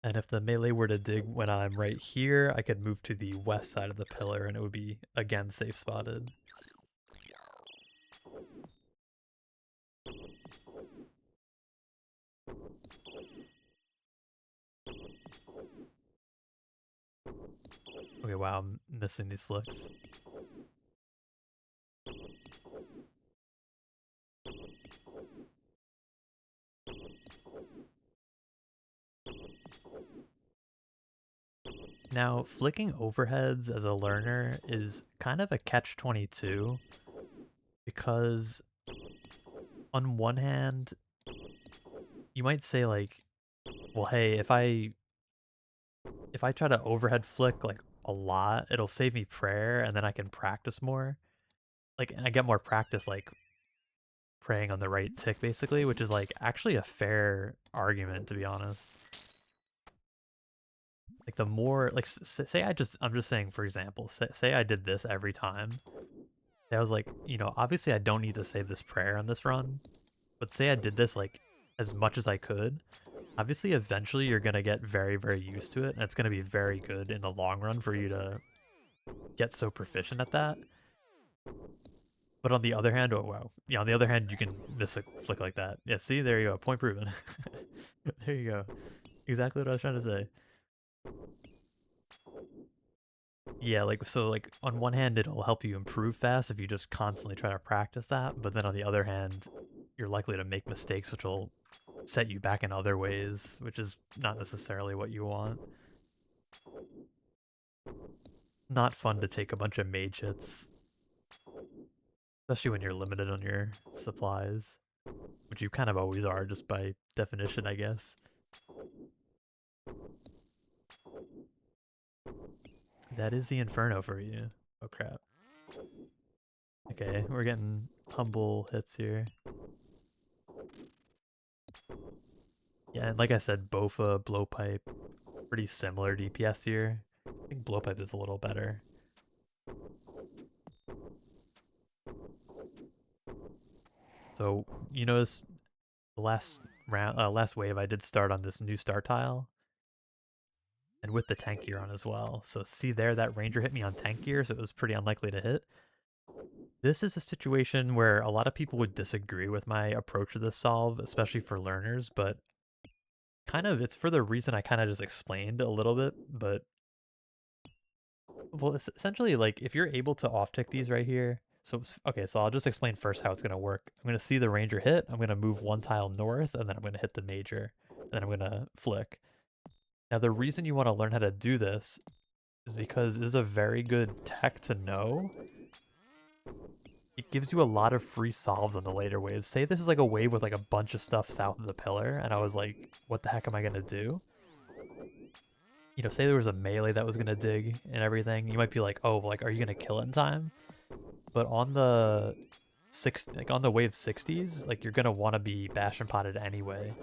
And if the melee were to dig when I'm right here, I could move to the west side of the pillar and it would be, again, safe spotted. Okay, wow, I'm missing these flicks. Now, flicking overheads as a learner is kind of a catch-22 because on one hand, you might say like, well, hey, if I try to overhead flick like a lot, it'll save me prayer and then I can practice more. Like, and I get more practice like praying on the right tick basically, which is like actually a fair argument to be honest. Like the more like say I'm just saying for example, say I did this every time. I was like, you know, obviously I don't need to save this prayer on this run, but say I did this like as much as I could. Obviously, eventually you're gonna get very, very used to it, and it's gonna be very good in the long run for you to get so proficient at that. But on the other hand, oh wow, yeah, on the other hand, you can miss a flick like that. Yeah, see, there you go, point proven. There you go, exactly what I was trying to say. Yeah, like so, like on one hand, it'll help you improve fast if you just constantly try to practice that. But then on the other hand, you're likely to make mistakes, which will set you back in other ways, which is not necessarily what you want. Not fun to take a bunch of mage hits. Especially when you're limited on your supplies, which you kind of always are just by definition, I guess. That is the Inferno for you. Oh crap. Okay, we're getting humble hits here. Yeah, and like I said, bowfa, blowpipe, pretty similar DPS here. I think blowpipe is a little better. So you notice the last round, last wave, I did start on this new start tile, and with the tank gear on as well. So see there, that ranger hit me on tank gear, so it was pretty unlikely to hit. This is a situation where a lot of people would disagree with my approach to this solve, especially for learners, but kind of it's for the reason I kind of just explained a little bit, but well, it's essentially like if you're able to off tick these right here. So okay, so I'll just explain first how it's going to work. I'm going to see the ranger hit, I'm going to move one tile north, and then I'm going to hit the major, and then I'm going to flick. Now the reason you want to learn how to do this is because this is a very good tech to know. It gives you a lot of free solves on the later waves. Say this is like a wave with like a bunch of stuff south of the pillar, and I was like, what the heck am I gonna do? You know, say there was a melee that was gonna dig and everything, you might be like, oh, like, are you gonna kill it in time? But on the like on the wave 60s, like you're gonna want to be bash and potted anyway,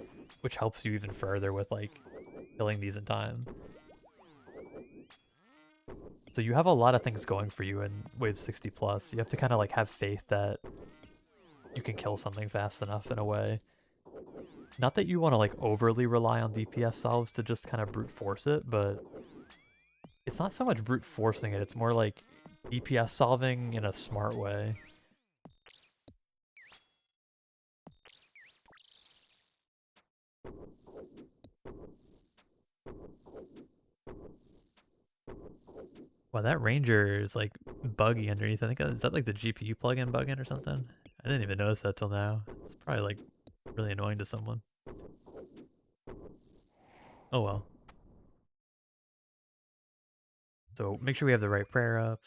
which helps you even further with like killing these in time. So you have a lot of things going for you in wave 60 plus. You have to kind of like have faith that you can kill something fast enough in a way. Not that you want to like overly rely on DPS solves to just kind of brute force it, but it's not so much brute forcing it, it's more like DPS solving in a smart way. Wow, that ranger is like buggy underneath. I think is that like the GPU plugin bugging or something? I didn't even notice that till now. It's probably like really annoying to someone. Oh well. So make sure we have the right prayer up.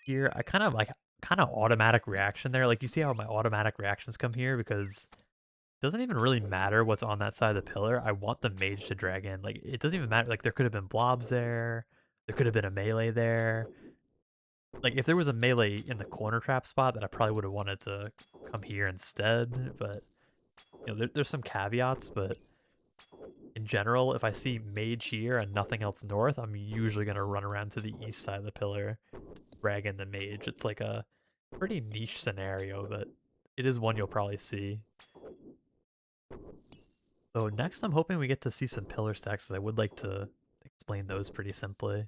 Here, I kind of like automatic reaction there. Like you see how my automatic reactions come here because it doesn't even really matter what's on that side of the pillar. I want the mage to drag in. Like it doesn't even matter. Like there could have been blobs there. There could have been a melee there. Like, if there was a melee in the corner trap spot, then I probably would have wanted to come here instead, but, you know, there's some caveats, but in general, if I see mage here and nothing else north, I'm usually going to run around to the east side of the pillar, drag in the mage. It's like a pretty niche scenario, but it is one you'll probably see. So next I'm hoping we get to see some pillar stacks, because I would like to explain those pretty simply.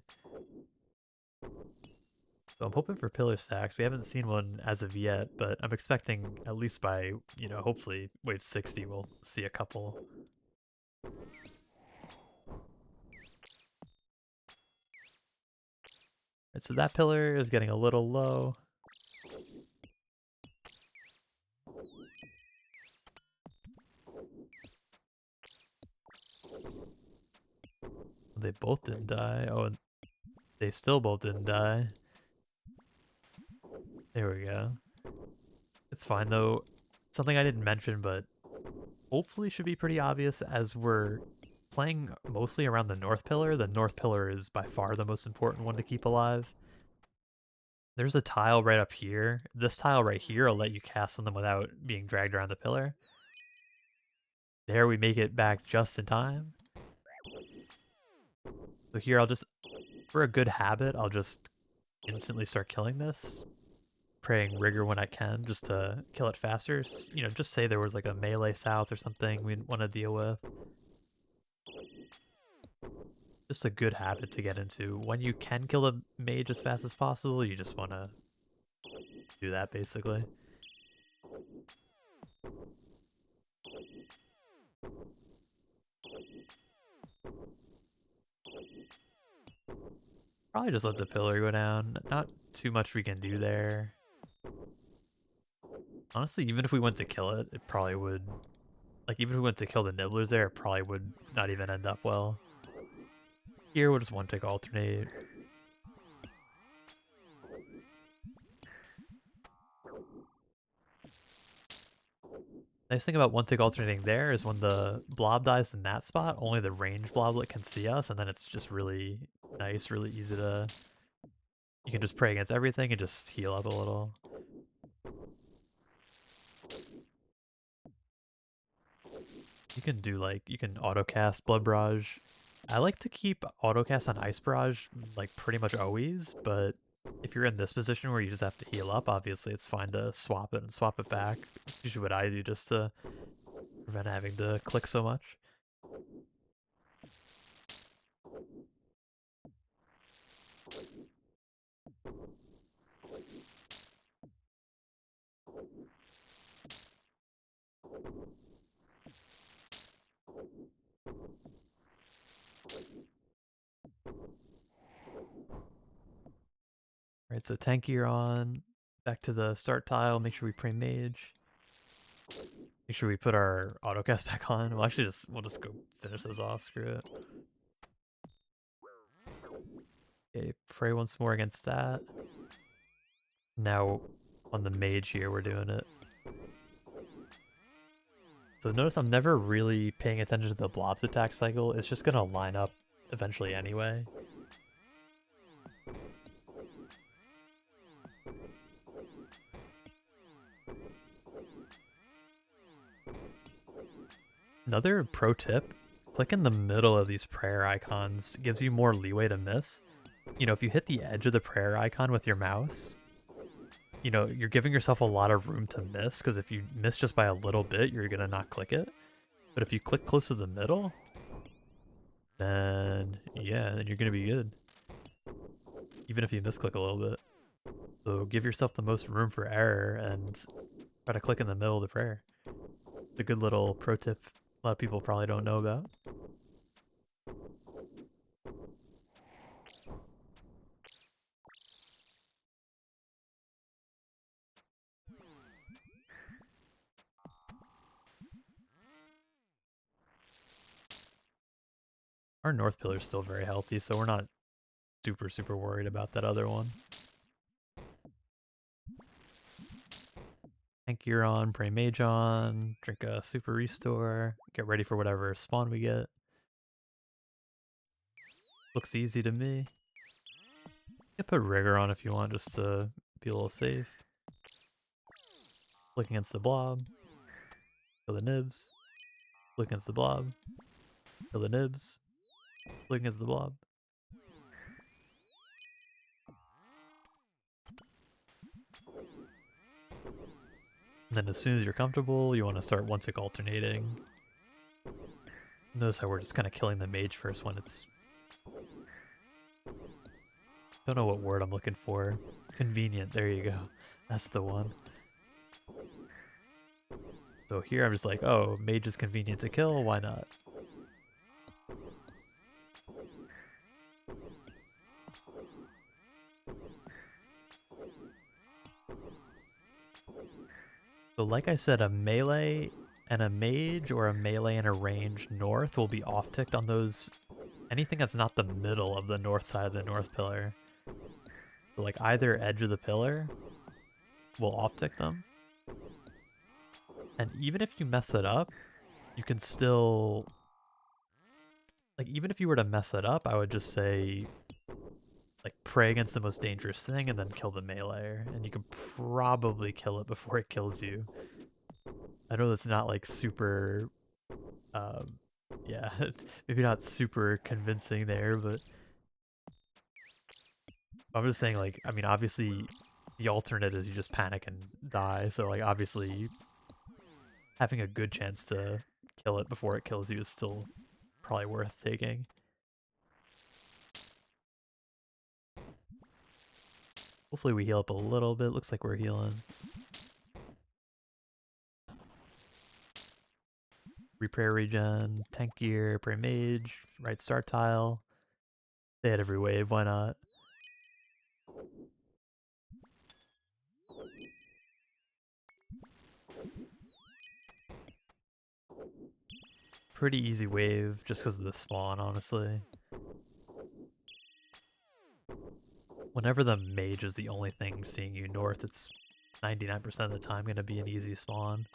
So I'm hoping for pillar stacks. We haven't seen one as of yet, but I'm expecting at least by, you know, hopefully wave 60 we'll see a couple. Right, so that pillar is getting a little low. They both didn't die. Oh, and they still both didn't die. There we go. It's fine though. Something I didn't mention, but hopefully should be pretty obvious as we're playing mostly around the north pillar. The north pillar is by far the most important one to keep alive. There's a tile right up here. This tile right here will let you cast on them without being dragged around the pillar. There, we make it back just in time. So here I'll just, for a good habit, I'll just instantly start killing this. Praying rigor when I can, just to kill it faster. You know, just say there was like a melee south or something we'd want to deal with. Just a good habit to get into. When you can kill a mage as fast as possible, you just want to do that, basically. Probably just let the pillar go down. Not too much we can do there. Honestly, even if we went to kill it, it probably would... Like, even if we went to kill the nibblers there, it probably would not even end up well. Here, we'll just one-tick alternate. Nice thing about one-tick alternating there is when the blob dies in that spot, only the range bloblet can see us, and then it's just really nice, really easy to... You can just pray against everything and just heal up a little. You can do like, you can auto-cast Blood Barrage. I like to keep auto-cast on Ice Barrage like pretty much always, but if you're in this position where you just have to heal up, obviously it's fine to swap it and swap it back. That's usually what I do just to prevent having to click so much. Alright, so tank gear on. Back to the start tile, make sure we pray mage. Make sure we put our autocast back on. We'll actually we'll just go finish this off, screw it. Okay, pray once more against that. Now on the mage here, we're doing it. So notice I'm never really paying attention to the blob's attack cycle. It's just gonna line up eventually anyway. Another pro tip, click in the middle of these prayer icons. It gives you more leeway to miss. You know, if you hit the edge of the prayer icon with your mouse, you know, you're giving yourself a lot of room to miss, because if you miss just by a little bit, you're gonna not click it. But if you click close to the middle, then yeah, then you're gonna be good. Even if you misclick a little bit. So give yourself the most room for error and try to click in the middle of the prayer. It's a good little pro tip a lot of people probably don't know about. Our north pillar is still very healthy, so we're not super worried about that other one. Tank gear on, pray mage on, drink a super restore, get ready for whatever spawn we get. Looks easy to me. could put rigor on if you want, just to be a little safe. Flick against the blob. Kill the nibs. Flick against the blob. Kill the nibs. Flick against the blob. And then as soon as you're comfortable, you want to start one tick alternating. Notice how we're just kind of killing the mage first when it's... Don't know what word I'm looking for. Convenient, there you go. That's the one. So here I'm just like, oh, mage is convenient to kill, why not? So like I said, a melee and a mage or a melee and a range north will be off-ticked on those, anything that's not the middle of the north side of the north pillar. So like either edge of the pillar will off-tick them. And even if you mess it up, you can still... Like even if you were to mess it up, I would just say like pray against the most dangerous thing and then kill the melee, and you can probably kill it before it kills you. I know that's not like super, yeah, maybe not super convincing there, but I'm just saying, like, I mean, obviously the alternate is you just panic and die, so like obviously having a good chance to kill it before it kills you is still probably worth taking. Hopefully we heal up a little bit. Looks like we're healing. Repair regen, tank gear, pray mage, right start tile. Stay at every wave, why not? Pretty easy wave, just because of the spawn, honestly. Whenever the mage is the only thing seeing you north, it's 99% of the time going to be an easy spawn.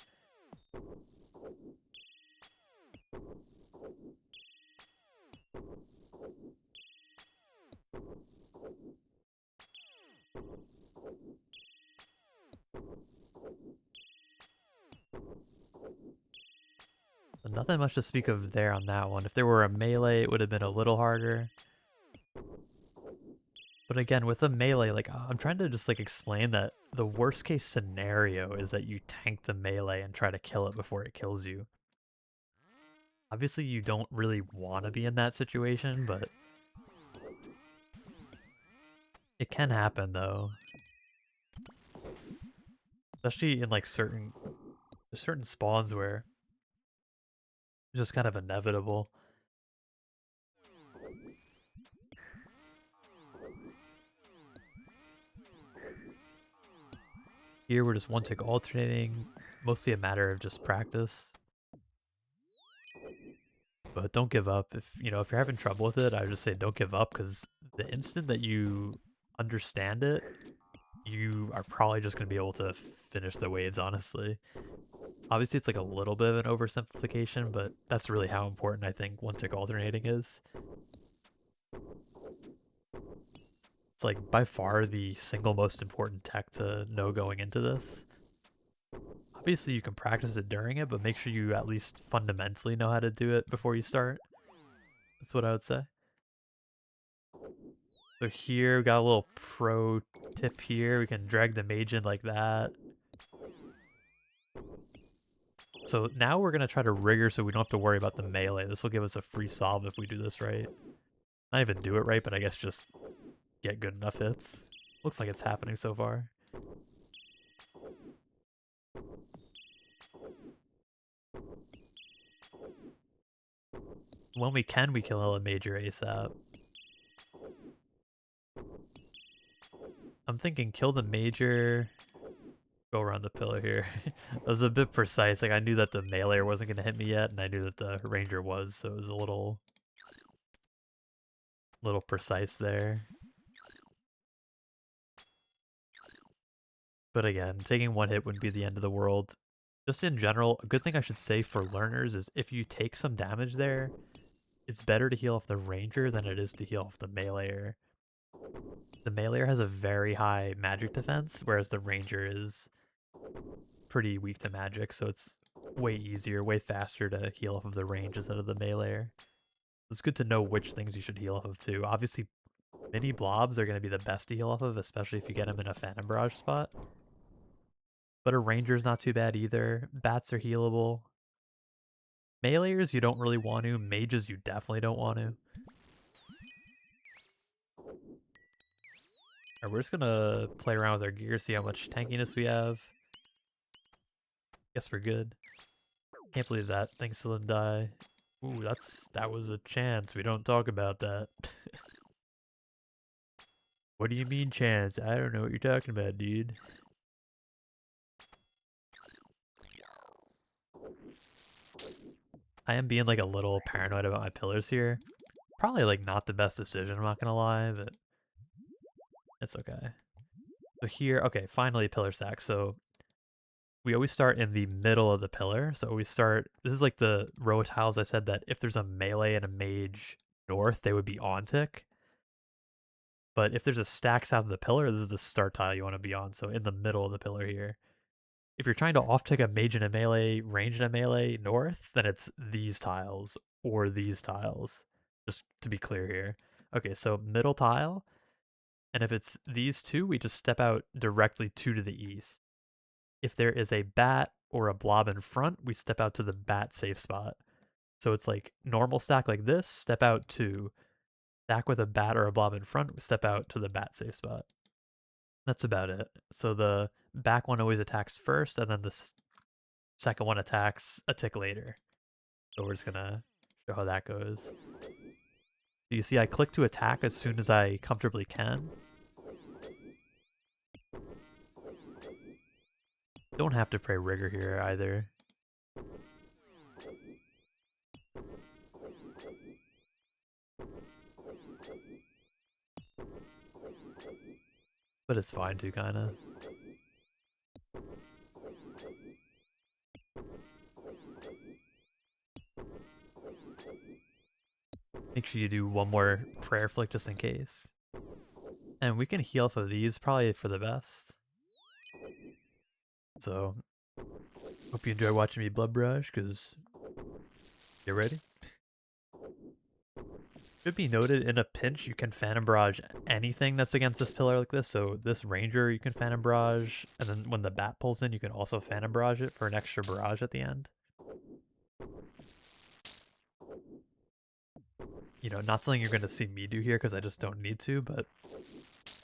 So nothing much to speak of there on that one. If there were a melee, it would have been a little harder. But again, with a melee, like, I'm trying to just like explain that the worst case scenario is that you tank the melee and try to kill it before it kills you. Obviously, you don't really want to be in that situation, but it can happen though. Especially in like certain spawns where it's just kind of inevitable. Here we're just one tick alternating, mostly a matter of just practice. But don't give up. If you're having trouble with it, I would just say don't give up, because the instant that you understand it, you are probably just going to be able to finish the waves, honestly. Obviously, it's like a little bit of an oversimplification, but that's really how important I think one tick alternating is. It's like by far the single most important tech to know going into this. Obviously, you can practice it during it, but make sure you at least fundamentally know how to do it before you start. That's what I would say. So here, we got a little pro tip here. We can drag the mage in like that. So now we're going to try to rigor so we don't have to worry about the melee. This will give us a free solve if we do this right. Not even do it right, but I guess just get good enough hits. Looks like it's happening so far. When we can, we kill a major ASAP. I'm thinking kill the major, go around the pillar here. That was a bit precise. Like I knew that the melee wasn't gonna hit me yet, and I knew that the ranger was, so it was a little precise there. But again, taking one hit wouldn't be the end of the world. Just in general, a good thing I should say for learners is if you take some damage there, it's better to heal off the ranger than it is to heal off the meleeer. The meleeer has a very high magic defense, whereas the ranger is pretty weak to magic, so it's way easier, way faster to heal off of the range instead of the meleeer. It's good to know which things you should heal off of too. Obviously, mini blobs are going to be the best to heal off of, especially if you get them in a Phantom Barrage spot. But a ranger's not too bad either. Bats are healable. Meleeers you don't really want to. Mages you definitely don't want to. Alright, we're just gonna play around with our gear, see how much tankiness we have. Guess we're good. Can't believe that thing still didn't die. Ooh, that was a chance. We don't talk about that. What do you mean chance? I don't know what you're talking about, dude. I am being like a little paranoid about my pillars here. Probably like not the best decision, I'm not gonna lie, but it's okay. So here, okay, finally pillar stack. So we always start in the middle of the pillar. So we start, this is like the row of tiles I said that if there's a melee and a mage north, they would be on tick. But if there's a stack south of the pillar, this is the start tile you want to be on. So in the middle of the pillar here. If you're trying to off-tick a mage and a melee, range and a melee north, then it's these tiles or these tiles. Just to be clear here. Okay, so middle tile. And if it's these two, we just step out directly 2 to the east. If there is a bat or a blob in front, we step out to the bat safe spot. So it's like normal stack like this, step out 2. Stack with a bat or a blob in front, we step out to the bat safe spot. That's about it. So the back one always attacks first, and then the second one attacks a tick later. So we're just gonna show how that goes. So you see I click to attack as soon as I comfortably can. Don't have to pray rigor here either. But it's fine too, kinda. Make sure you do one more prayer flick just in case. And we can heal off of these probably for the best. So, hope you enjoy watching me blood brush, because get ready. Should be noted, in a pinch, you can Phantom Barrage anything that's against this pillar like this. So this Ranger, you can Phantom Barrage, and then when the bat pulls in, you can also Phantom Barrage it for an extra barrage at the end. You know, not something you're going to see me do here because I just don't need to, but,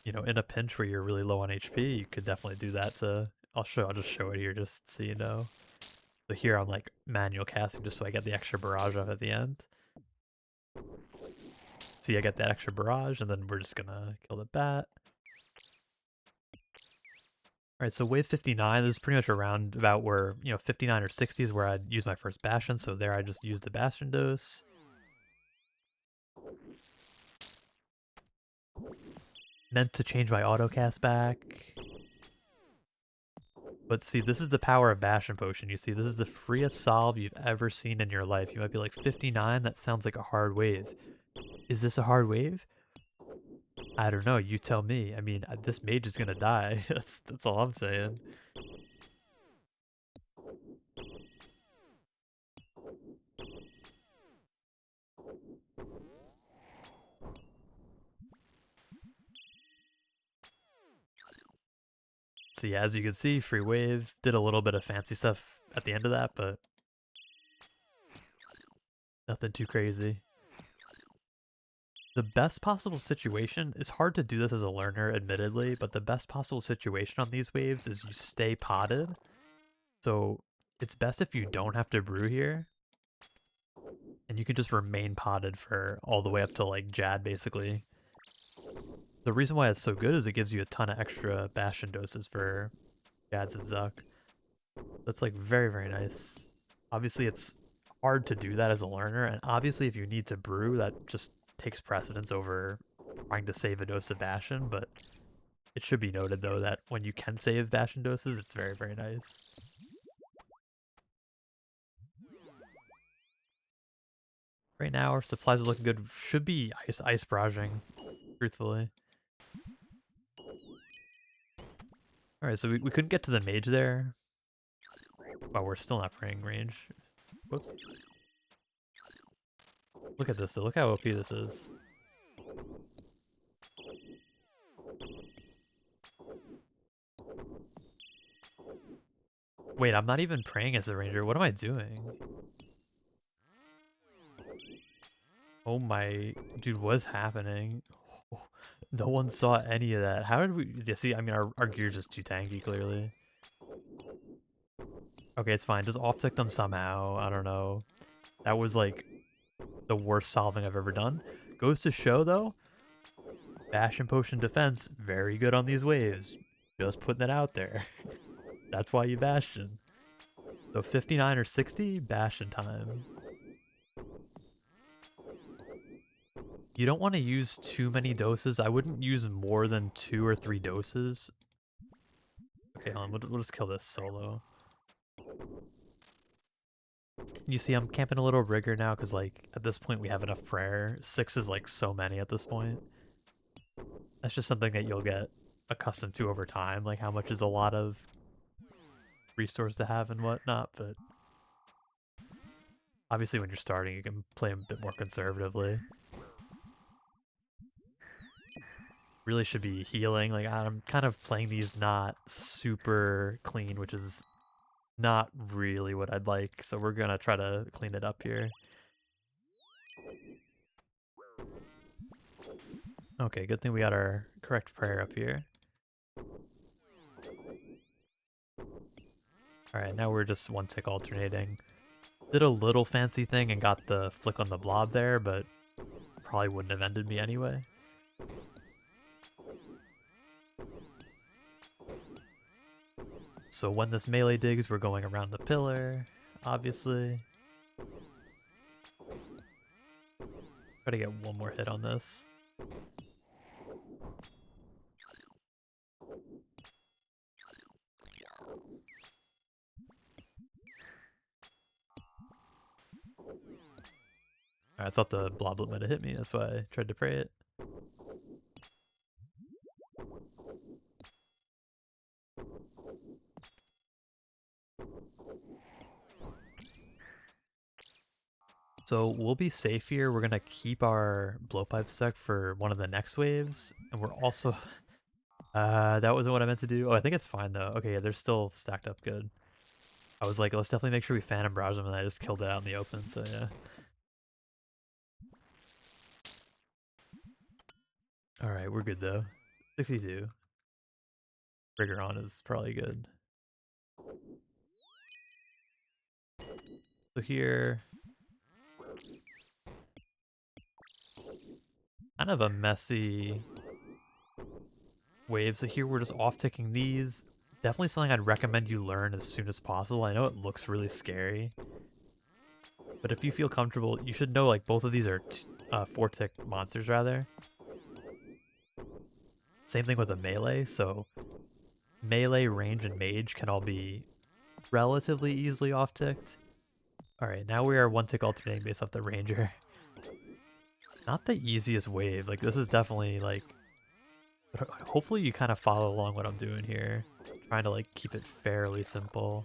you know, in a pinch where you're really low on HP, you could definitely do that to... I'll just show it here just so you know. So here I'm like manual casting just so I get the extra barrage off at the end. See, I get that extra barrage, and then we're just gonna kill the bat. Alright, so wave 59, this is pretty much around about where, you know, 59 or 60 is where I'd use my first Bastion, so there I just used the Bastion dose. Meant to change my autocast back. But see, this is the power of Bastion Potion. You see, this is the freest solve you've ever seen in your life. You might be like, 59? That sounds like a hard wave. Is this a hard wave? I don't know, you tell me. I mean, this mage is gonna die. That's all I'm saying. So yeah, as you can see, free wave, did a little bit of fancy stuff at the end of that, but nothing too crazy. The best possible situation, it's hard to do this as a learner, admittedly, but the best possible situation on these waves is you stay potted. So it's best if you don't have to brew here, and you can just remain potted for all the way up to like Jad, basically. The reason why it's so good is it gives you a ton of extra Bastion doses for Jads and Zuck. That's like very, very nice. Obviously, it's hard to do that as a learner, and obviously if you need to brew, that just takes precedence over trying to save a dose of Bastion, but it should be noted though that when you can save Bastion doses, it's very, very nice. Right now, our supplies are looking good. Should be ice barraging, truthfully. Alright, so we couldn't get to the mage there. Wow, we're still not praying range. Whoops. Look at this though, look how OP this is. Wait, I'm not even praying as a ranger. What am I doing? Oh my... Dude, what's happening? Oh, no one saw any of that. How did we... You see, I mean, our gear's just too tanky, clearly. Okay, it's fine. Just off-tick them somehow. I don't know. That was, like, the worst solving I've ever done. Goes to show, though, Bastion Potion Defense, very good on these waves. Just putting it out there. That's why you Bastion. So 59 or 60, Bastion time. You don't want to use too many doses. I wouldn't use more than 2 or 3 doses. Okay, hold on, we'll just kill this solo. You see, I'm camping a little rigor now because, like, at this point we have enough prayer. 6 is, like, so many at this point. That's just something that you'll get accustomed to over time, like how much is a lot of resource to have and whatnot, but obviously when you're starting you can play a bit more conservatively. Really should be healing, like I'm kind of playing these not super clean, which is not really what I'd like, so we're gonna try to clean it up here. Okay, good thing we got our correct prayer up here. Alright, now we're just one tick alternating. Did a little fancy thing and got the flick on the blob there, but probably wouldn't have ended me anyway. So when this melee digs, we're going around the pillar, obviously. Try to get one more hit on this. I thought the bloblet might have hit me, that's why I tried to pray it. So we'll be safe here. We're gonna keep our blowpipe stuck for one of the next waves, and we're also... that wasn't what I meant to do. Oh, I think it's fine though. Okay, yeah, they're still stacked up good. I was like, let's definitely make sure we phantom browse them, and I just killed it out in the open, so yeah. Alright, we're good though. 62. Rigor on is probably good. So here... kind of a messy wave. So here we're just off-ticking these. Definitely something I'd recommend you learn as soon as possible. I know it looks really scary, but if you feel comfortable, you should know like both of these are 4-tick monsters rather. Same thing with a melee, so melee, range, and mage can all be relatively easily off-ticked. Alright, now we are 1-tick alternating based off the ranger. Not the easiest wave, like this is definitely like... But hopefully you kind of follow along what I'm doing here. Trying to like keep it fairly simple.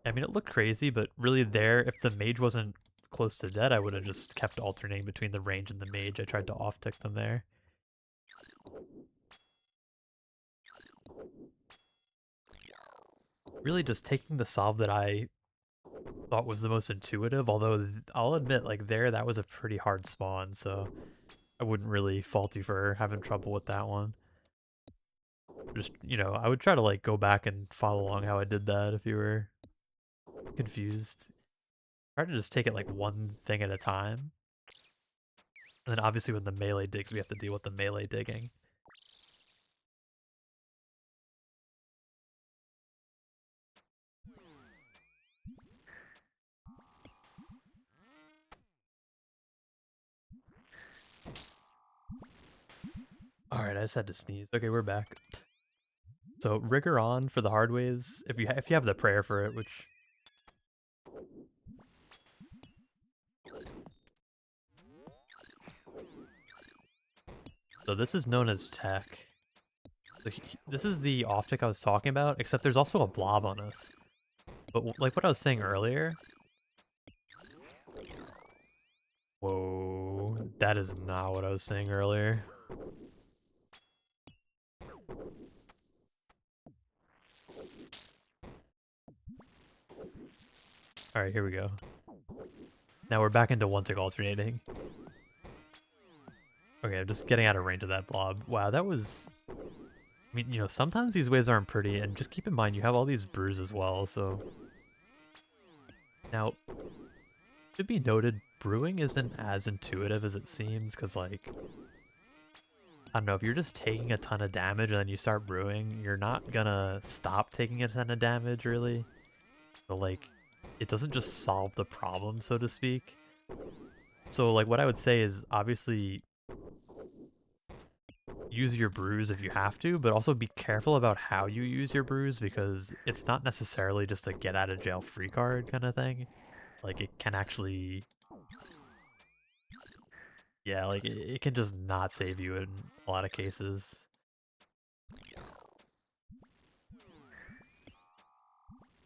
I mean, it looked crazy, but really there, if the mage wasn't close to dead, I would have just kept alternating between the range and the mage. I tried to off-tick them there. Really just taking the solve that I thought was the most intuitive, although I'll admit, like there, that was a pretty hard spawn, so I wouldn't really fault you for having trouble with that one. Just, you know, I would try to like go back and follow along how I did that if you were confused. Try to just take it like one thing at a time. And then obviously with the melee digs, we have to deal with the melee digging. Alright, I just had to sneeze. Okay, we're back. So rigor on for the hard waves, if you have the prayer for it, which... So this is known as tech. So this is the optic I was talking about, except there's also a blob on us. But like what I was saying earlier... Whoa, that is not what I was saying earlier. Alright, here we go. Now we're back into one tick alternating. Okay, I'm just getting out of range of that blob. Wow, that was... I mean, you know, sometimes these waves aren't pretty, and just keep in mind you have all these brews as well, so... Now, should be noted, brewing isn't as intuitive as it seems, because, like... I don't know, if you're just taking a ton of damage and then you start brewing, you're not gonna stop taking a ton of damage, really. But, like, it doesn't just solve the problem, so to speak. So, like, what I would say is, obviously, use your brews if you have to, but also be careful about how you use your brews, because it's not necessarily just a get out of jail free card kind of thing. Like, it can actually... Yeah, like, it can just not save you in a lot of cases.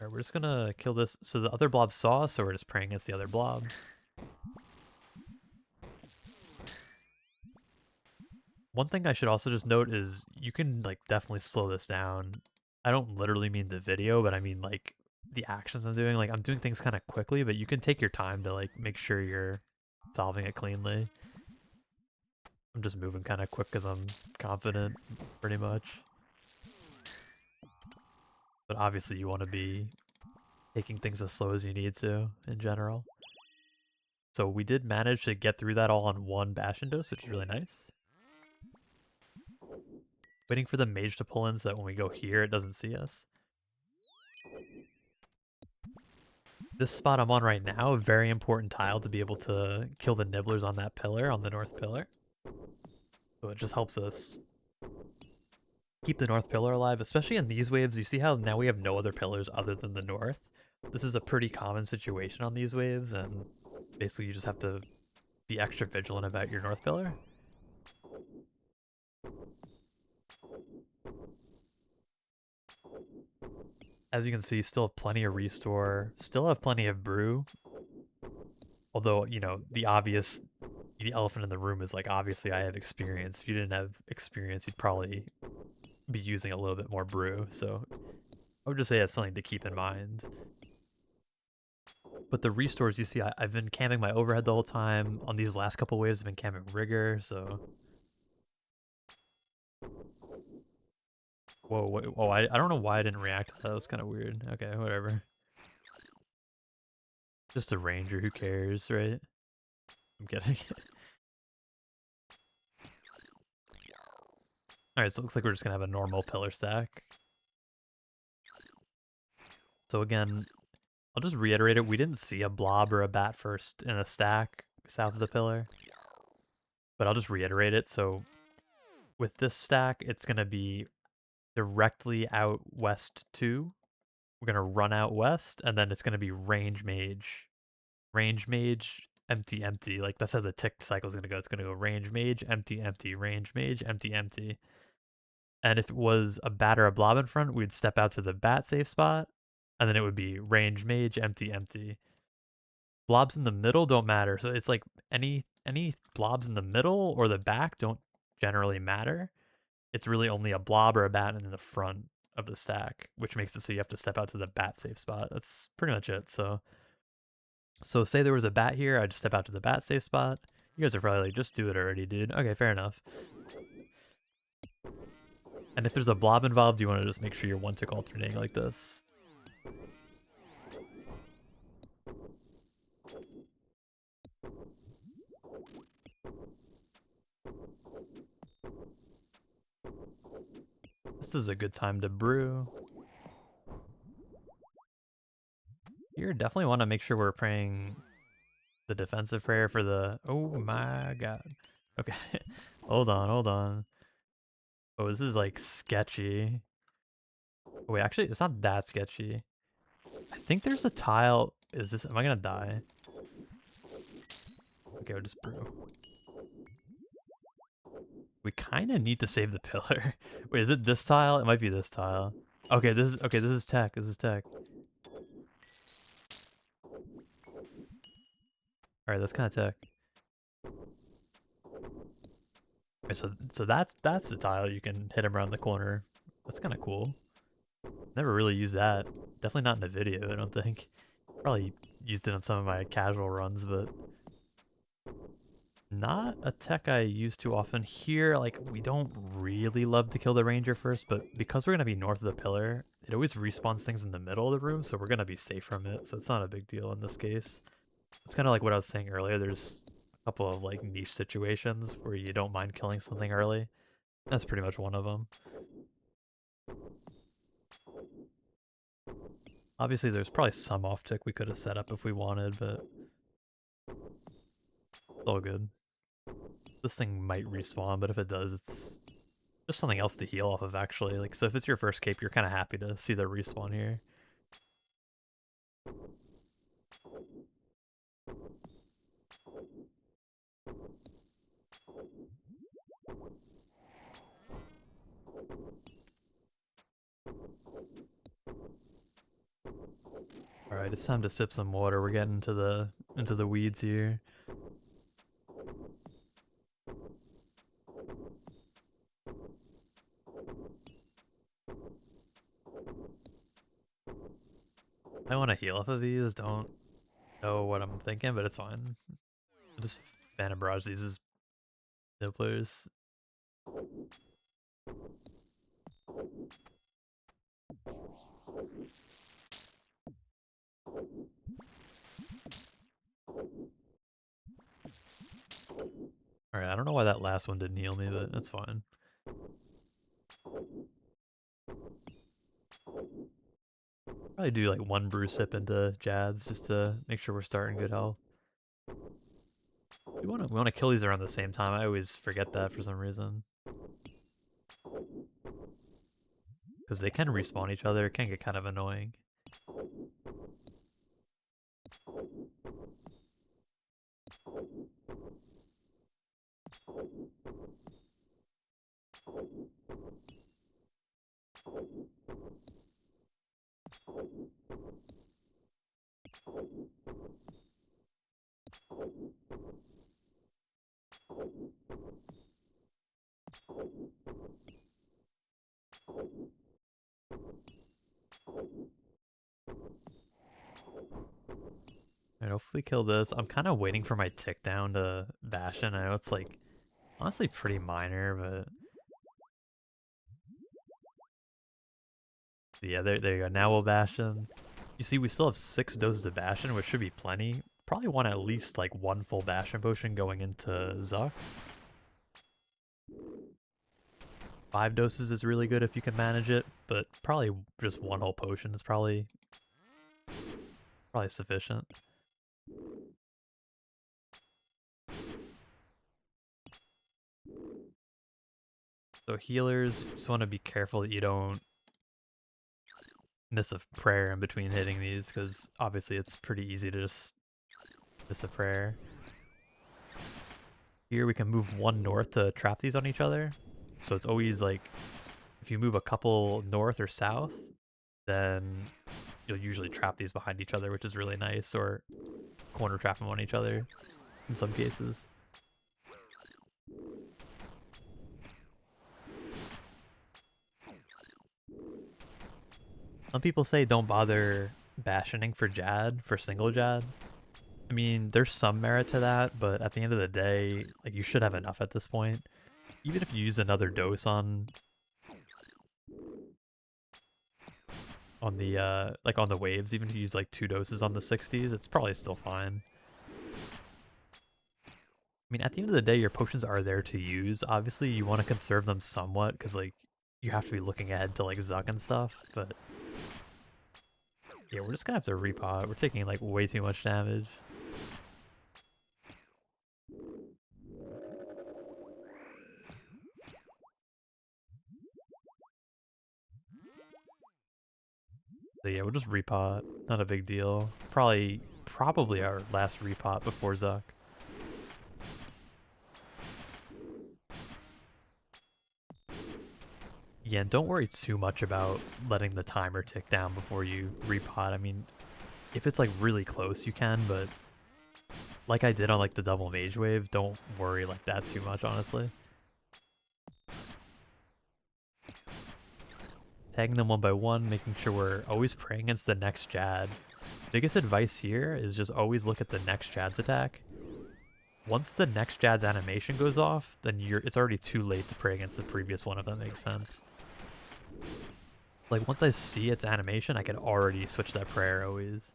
Alright, we're just gonna kill this. So the other blob saw us, so we're just praying against the other blob. One thing I should also just note is you can, like, definitely slow this down. I don't literally mean the video, but I mean, like, the actions I'm doing. Like, I'm doing things kind of quickly, but you can take your time to, like, make sure you're solving it cleanly. I'm just moving kind of quick because I'm confident, pretty much. But obviously you want to be taking things as slow as you need to, in general. So we did manage to get through that all on one Bastion dose, which is really nice. Waiting for the mage to pull in so that when we go here, it doesn't see us. This spot I'm on right now, a very important tile to be able to kill the nibblers on that pillar, on the north pillar. So it just helps us keep the north pillar alive, especially in these waves. You see how now we have no other pillars other than the north? This is a pretty common situation on these waves, and basically you just have to be extra vigilant about your north pillar. As you can see, still have plenty of restore, still have plenty of brew. Although, you know, the elephant in the room is, like, obviously I have experience. If you didn't have experience, you'd probably be using a little bit more brew. So I would just say that's something to keep in mind. But the restores, you see, I've been camming my overhead the whole time. On these last couple waves, I've been camming rigor, so... Whoa, wait, oh, I don't know why I didn't react to that. That was kind of weird. Okay, whatever. Just a ranger, who cares, right? I'm kidding. Alright, so it looks like we're just gonna have a normal pillar stack. So again, I'll just reiterate it. We didn't see a blob or a bat first in a stack south of the pillar. But I'll just reiterate it. So with this stack, it's gonna be directly out west 2. We're gonna run out west, and then it's gonna be range mage. Range mage, empty, empty. Like, that's how the tick cycle is gonna go. It's gonna go range mage, empty, empty, range mage, empty, empty. And if it was a bat or a blob in front, we'd step out to the bat safe spot, and then it would be range mage, empty, empty. Blobs in the middle don't matter. So it's like any blobs in the middle or the back don't generally matter. It's really only a blob or a bat in the front of the stack, which makes it so you have to step out to the bat safe spot. That's pretty much it. So say there was a bat here, I'd step out to the bat safe spot. You guys are probably like, just do it already, dude. Okay, fair enough. And if there's a blob involved, you want to just make sure you're one tick alternating like this. This is a good time to brew. Here, definitely want to make sure we're praying the defensive prayer for the... Oh my god. Okay, hold on. Oh, this is, like, sketchy. Oh, wait, actually, it's not that sketchy. I think there's a tile... Is this... Am I gonna die? Okay, we'll just brew. We kind of need to save the pillar. Wait, is it this tile? It might be this tile. Okay, this is tech. This is tech. All right, that's kind of tech. Okay, so that's the tile you can hit him around the corner. That's kind of cool. Never really used that. Definitely not in a video, I don't think. Probably used it on some of my casual runs, but not a tech I use too often. Here, like, we don't really love to kill the ranger first, but because we're going to be north of the pillar, it always respawns things in the middle of the room, so we're going to be safe from it, so it's not a big deal in this case. It's kind of like what I was saying earlier. There's a couple of, like, niche situations where you don't mind killing something early. That's pretty much one of them. Obviously, there's probably some off-tick we could have set up if we wanted, but it's all good. This thing might respawn, but if it does, it's just something else to heal off of, actually. Like, so if it's your first cape, you're kind of happy to see the respawn here. All right, it's time to sip some water. We're getting into the weeds here. I want to heal off of these. Don't know what I'm thinking, but it's fine. I'll just Phantom Barrage these as no players. Alright, I don't know why that last one didn't heal me, but that's fine. Probably do like one brew sip into Jads just to make sure we're starting good health. We want to kill these around the same time. I always forget that for some reason. Because they can respawn each other. It can get kind of annoying. Alright, hopefully kill this. I'm kind of waiting for my tick down to bash in. I know it's like honestly pretty minor, but yeah, there you go. Now we'll Bastion. You see, we still have 6 doses of Bastion, which should be plenty. Probably want at least like 1 full Bastion potion going into Zuck. 5 doses is really good if you can manage it, but probably just 1 whole potion is probably sufficient. So healers, just want to be careful that you don't miss a prayer in between hitting these, because obviously it's pretty easy to just miss a prayer. Here we can move 1 north to trap these on each other. So it's always like, if you move a couple north or south, then you'll usually trap these behind each other, which is really nice, or corner trap them on each other in some cases. Some people say don't bother bastioning for Jad, for single Jad. I mean, there's some merit to that, but at the end of the day, like, you should have enough at this point. Even if you use another dose on the like on the waves, even if you use like 2 doses on the 60s, it's probably still fine. I mean, at the end of the day, your potions are there to use. Obviously, you want to conserve them somewhat, because like you have to be looking ahead to like Zuck and stuff, but yeah, we're just gonna have to repot. We're taking like way too much damage. So yeah, we'll just repot. Not a big deal. Probably our last repot before Zuck. Yeah, and don't worry too much about letting the timer tick down before you repot. I mean, if it's like really close, you can, but like I did on like the double mage wave, don't worry like that too much, honestly. Tagging them one by one, making sure we're always praying against the next Jad. Biggest advice here is just always look at the next Jad's attack. Once the next Jad's animation goes off, then it's already too late to pray against the previous one, if that makes sense. Like, once I see its animation, I can already switch that prayer always.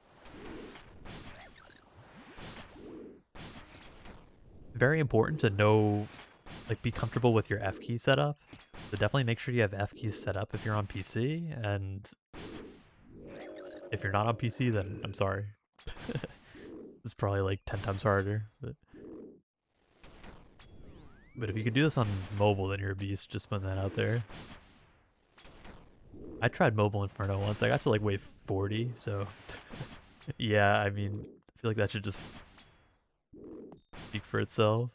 Very important to know, like, be comfortable with your F key setup. So definitely make sure you have F keys set up if you're on PC, and if you're not on PC, then I'm sorry. It's probably like 10 times harder, but if you can do this on mobile, then you're a beast. Just putting that out there. I tried mobile Inferno once. I got to like wave 40, so yeah, I mean, I feel like that should just speak for itself.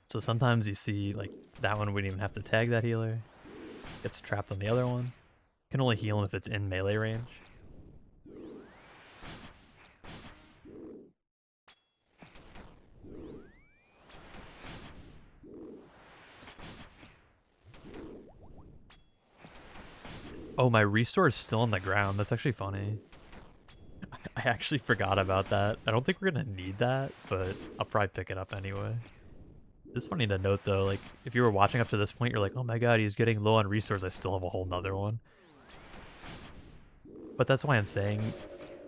So sometimes you see like that one wouldn't even have to tag that healer. Gets trapped on the other one. Can only heal him if it's in melee range. Oh, my restore is still on the ground. That's actually funny. I actually forgot about that. I don't think we're gonna need that, but I'll probably pick it up anyway. It's funny to note though, like, if you were watching up to this point, you're like, oh my god, he's getting low on restores, I still have a whole nother one. But that's why I'm saying,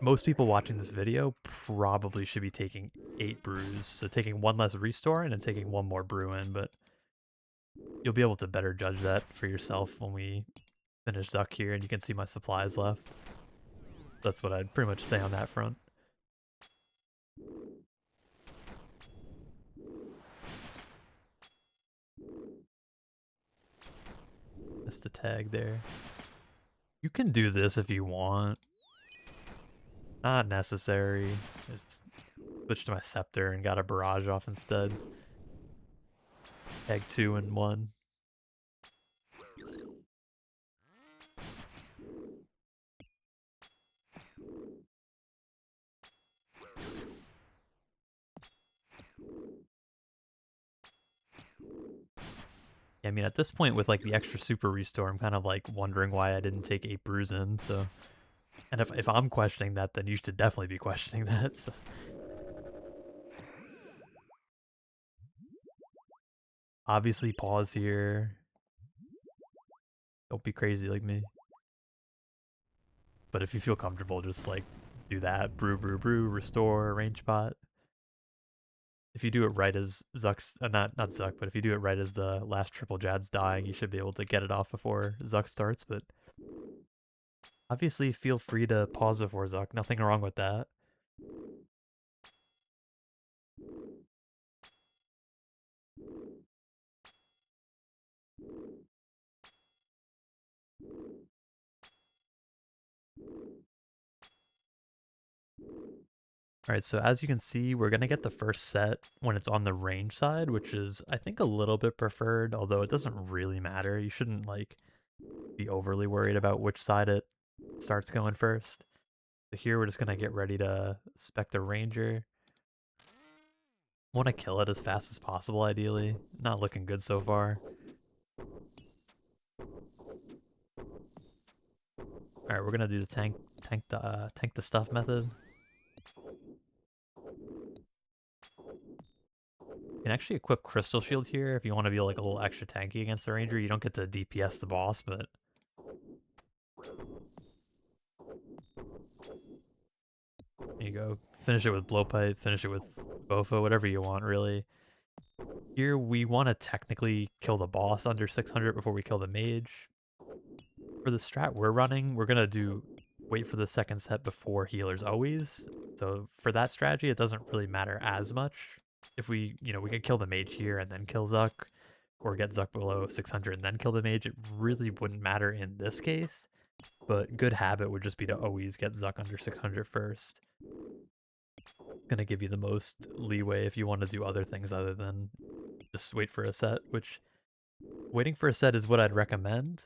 most people watching this video probably should be taking 8 brews. So taking 1 less restore and then taking 1 more brew in, but you'll be able to better judge that for yourself when we finish Zuck here and you can see my supplies left. That's what I'd pretty much say on that front. Missed the tag there. You can do this if you want. Not necessary. Just switched to my scepter and got a barrage off instead. Tag 2 and 1. Yeah, I mean, at this point with like the extra super restore, I'm kind of like wondering why I didn't take 8 brews in, so. And if I'm questioning that, then you should definitely be questioning that, so. Obviously pause here. Don't be crazy like me. But if you feel comfortable, just like do that. Brew, brew, brew, restore, range pot. If you do it right as Zuck's, not Zuck, but if you do it right as the last triple Jad's dying, you should be able to get it off before Zuck starts, but obviously feel free to pause before Zuck, nothing wrong with that. Alright, so as you can see, we're going to get the first set when it's on the range side, which is, I think, a little bit preferred, although it doesn't really matter. You shouldn't, like, be overly worried about which side it starts going first. So here we're just going to get ready to spec the ranger. Want to kill it as fast as possible, ideally. Not looking good so far. Alright, we're going to do the tank the stuff method. You can actually equip Crystal Shield here if you want to be like a little extra tanky against the Ranger. You don't get to DPS the boss, but... There you go. Finish it with Blowpipe, finish it with bowfa, whatever you want, really. Here, we want to technically kill the boss under 600 before we kill the mage. For the strat we're running, we're going to wait for the second set before healers always. So for that strategy, it doesn't really matter as much. If we could kill the mage here and then kill Zuck, or get Zuck below 600 and then kill the mage, it really wouldn't matter in this case. But good habit would just be to always get Zuck under 600 first. Gonna give you the most leeway if you want to do other things other than just wait for a set, which waiting for a set is what I'd recommend.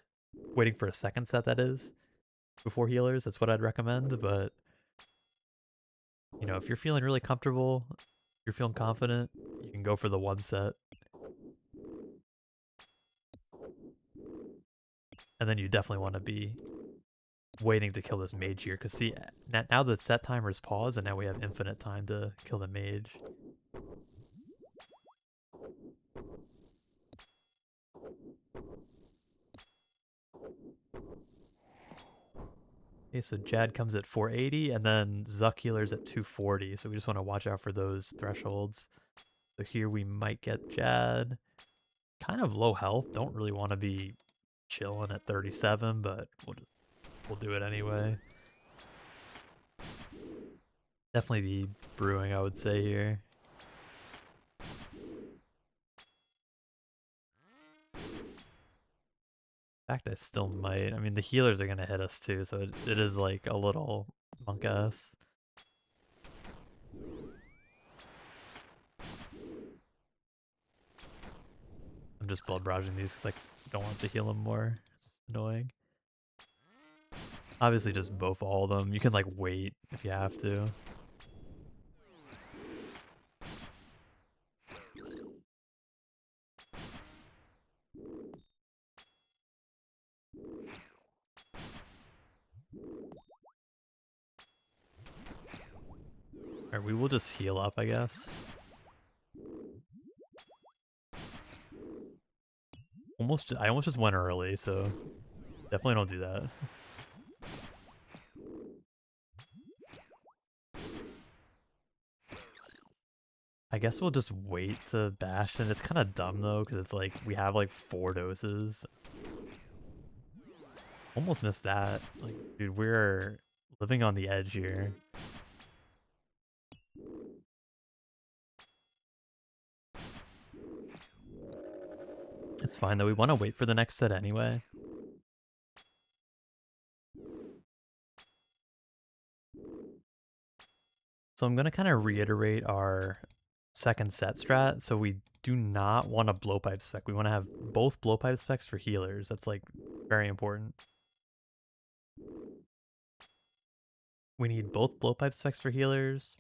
Waiting for a second set, that is, before healers, that's what I'd recommend, but you know, if you're feeling really comfortable, you're feeling confident, you can go for the one set. And then you definitely want to be waiting to kill this mage here, because see, now the set timer is paused, and now we have infinite time to kill the mage. Okay, so Jad comes at 480, and then Zuck healer's at 240, so we just want to watch out for those thresholds. So here we might get Jad. Kind of low health, don't really want to be chilling at 37, but we'll do it anyway. Definitely be brewing, I would say, here. In fact, I still might. I mean, the healers are going to hit us too, so it is like a little monk-ass. I'm just blood barraging these because I don't want to heal them more. It's annoying. Obviously, just bowfa all of them. You can like wait if you have to. Alright, we will just heal up, I guess. I almost just went early, so definitely don't do that. I guess we'll just wait to bash, and it's kind of dumb though, because it's like we have like 4 doses. Almost missed that. Like, dude, we're living on the edge here. It's fine though, we want to wait for the next set anyway. So I'm going to kind of reiterate our second set strat. So we do not want a blowpipe spec. We want to have both blowpipe specs for healers. That's like very important. We need both blowpipe specs for healers.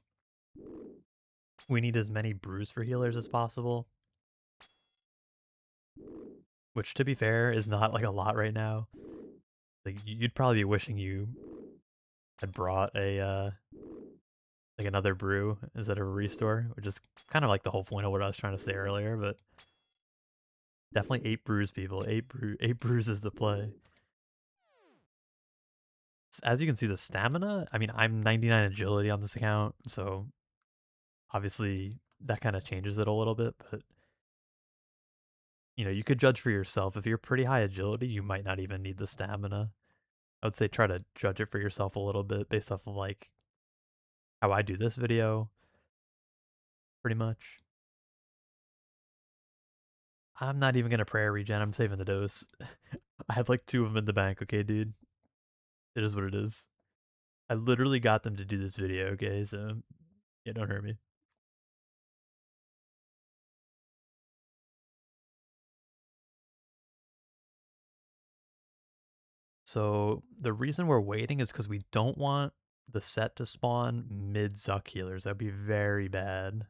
We need as many brews for healers as possible. Which, to be fair, is not like a lot right now. Like, you'd probably be wishing you had brought a like another brew instead of a restore, which is kind of like the whole point of what I was trying to say earlier. But definitely 8 brews, people. 8 brews is the play. As you can see, the stamina. I mean, I'm 99 agility on this account, so obviously that kind of changes it a little bit. But you know, you could judge for yourself. If you're pretty high agility, you might not even need the stamina. I would say try to judge it for yourself a little bit based off of like how I do this video, pretty much. I'm not even gonna prayer regen. I'm saving the dose. I have like 2 of them in the bank. Okay, dude. It is what it is. I literally got them to do this video. Okay, so yeah, don't hurt me. So the reason we're waiting is because we don't want the set to spawn mid Zuck healers. That'd be very bad.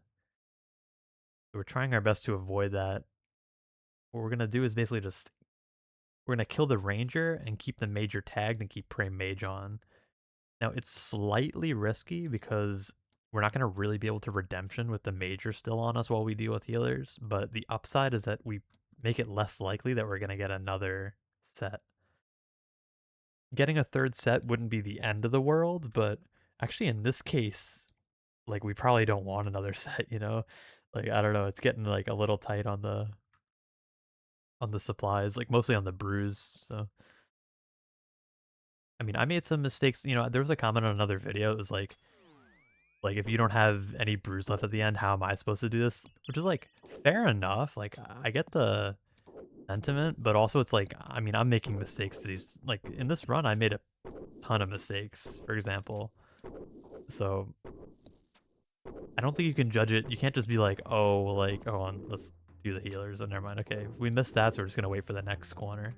We're trying our best to avoid that. What we're gonna do is basically just we're gonna kill the ranger and keep the major tagged and keep prey mage on. Now it's slightly risky because we're not gonna really be able to redemption with the major still on us while we deal with healers, but the upside is that we make it less likely that we're gonna get another set. Getting a third set wouldn't be the end of the world, but actually in this case, like we probably don't want another set, you know? Like I don't know, it's getting like a little tight on the supplies, like mostly on the brews, so I mean, I made some mistakes, you know, there was a comment on another video, it was like if you don't have any brews left at the end, how am I supposed to do this? Which is like fair enough. Like I get the sentiment, but also it's like, I mean, I'm making mistakes to these. Like in this run, I made a ton of mistakes, for example. So I don't think you can judge it. You can't just be like, oh, let's do the healers. Oh, never mind. Okay, if we missed that, so we're just gonna wait for the next corner.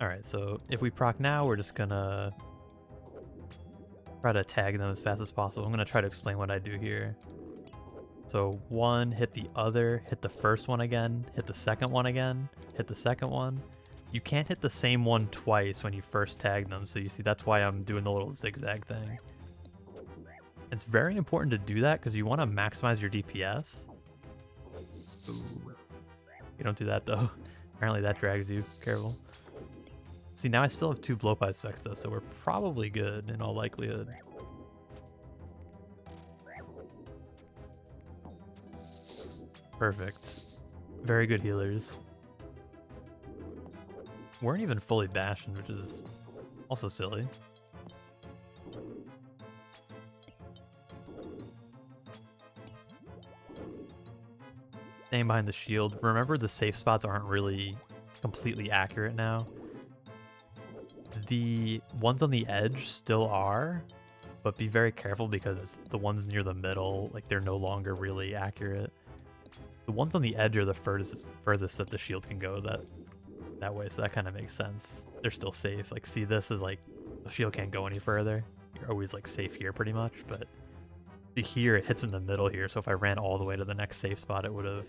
Alright, so if we proc now, we're just gonna try to tag them as fast as possible. I'm gonna try to explain what I do here. So one, hit the other, hit the first one again, hit the second one again, hit the second one. You can't hit the same one twice when you first tag them, so you see that's why I'm doing the little zigzag thing. It's very important to do that because you want to maximize your DPS. Ooh. You don't do that though. Apparently that drags you. Careful. See, now I still have 2 blowpipe specs though, so we're probably good in all likelihood. Perfect. Very good healers. Weren't even fully bashing, which is also silly. Staying behind the shield. Remember, the safe spots aren't really completely accurate now. The ones on the edge still are, but be very careful because the ones near the middle, like, they're no longer really accurate. The ones on the edge are the furthest that the shield can go that way, so that kind of makes sense. They're still safe. Like, see, this is like, the shield can't go any further. You're always like safe here pretty much, but here it hits in the middle here, so if I ran all the way to the next safe spot, it would have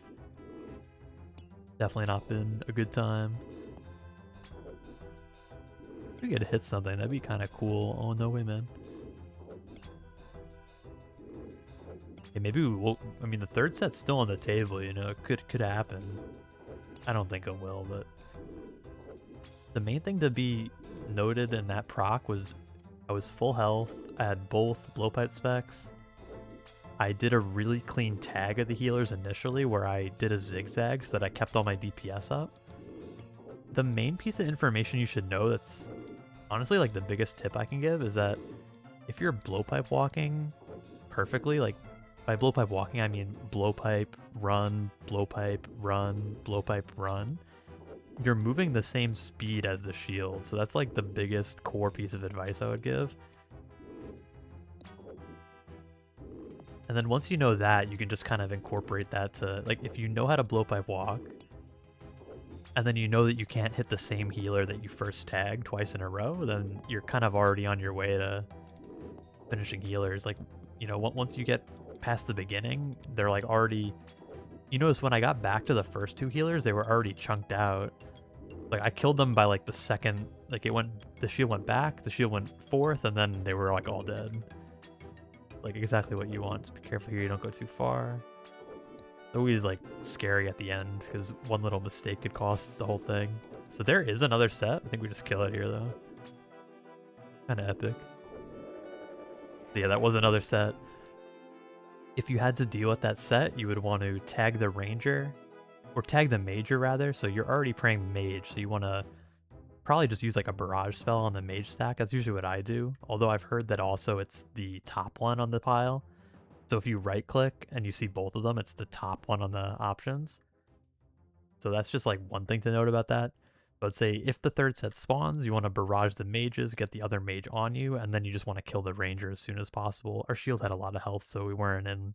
definitely not been a good time. If we could hit something, that'd be kind of cool. Oh, no way, man. Okay, maybe we will. I mean, the third set's still on the table, you know, it could happen. I don't think it will, but the main thing to be noted in that proc was I was full health, I had both blowpipe specs. I did a really clean tag of the healers initially where I did a zigzag so that I kept all my DPS up. The main piece of information you should know that's honestly like the biggest tip I can give is that if you're blowpipe walking perfectly, like by blowpipe walking I mean blowpipe, run, blowpipe, run, blowpipe, run, you're moving the same speed as the shield. So that's like the biggest core piece of advice I would give. And then once you know that, you can just kind of incorporate that to, like, if you know how to blowpipe walk, and then you know that you can't hit the same healer that you first tagged twice in a row, then you're kind of already on your way to finishing healers. Like, you know, once you get past the beginning, they're like already, you notice when I got back to the first 2 healers, they were already chunked out. Like, I killed them by like the second, like the shield went back, the shield went forth, and then they were like all dead. Like exactly what you want. Just be careful here you don't go too far. Always like scary at the end because one little mistake could cost the whole thing. So there is another set. I think we just kill it here though. Kind of epic. Yeah, that was another set. If you had to deal with that set, you would want to tag the ranger, or tag the major rather. So you're already praying mage, so you want to probably just use like a barrage spell on the mage stack. That's usually what I do. Although I've heard that also it's the top one on the pile. So if you right click and you see both of them, it's the top one on the options. So that's just like one thing to note about that. But say if the third set spawns, you want to barrage the mages, get the other mage on you, and then you just want to kill the ranger as soon as possible. Our shield had a lot of health, so we weren't in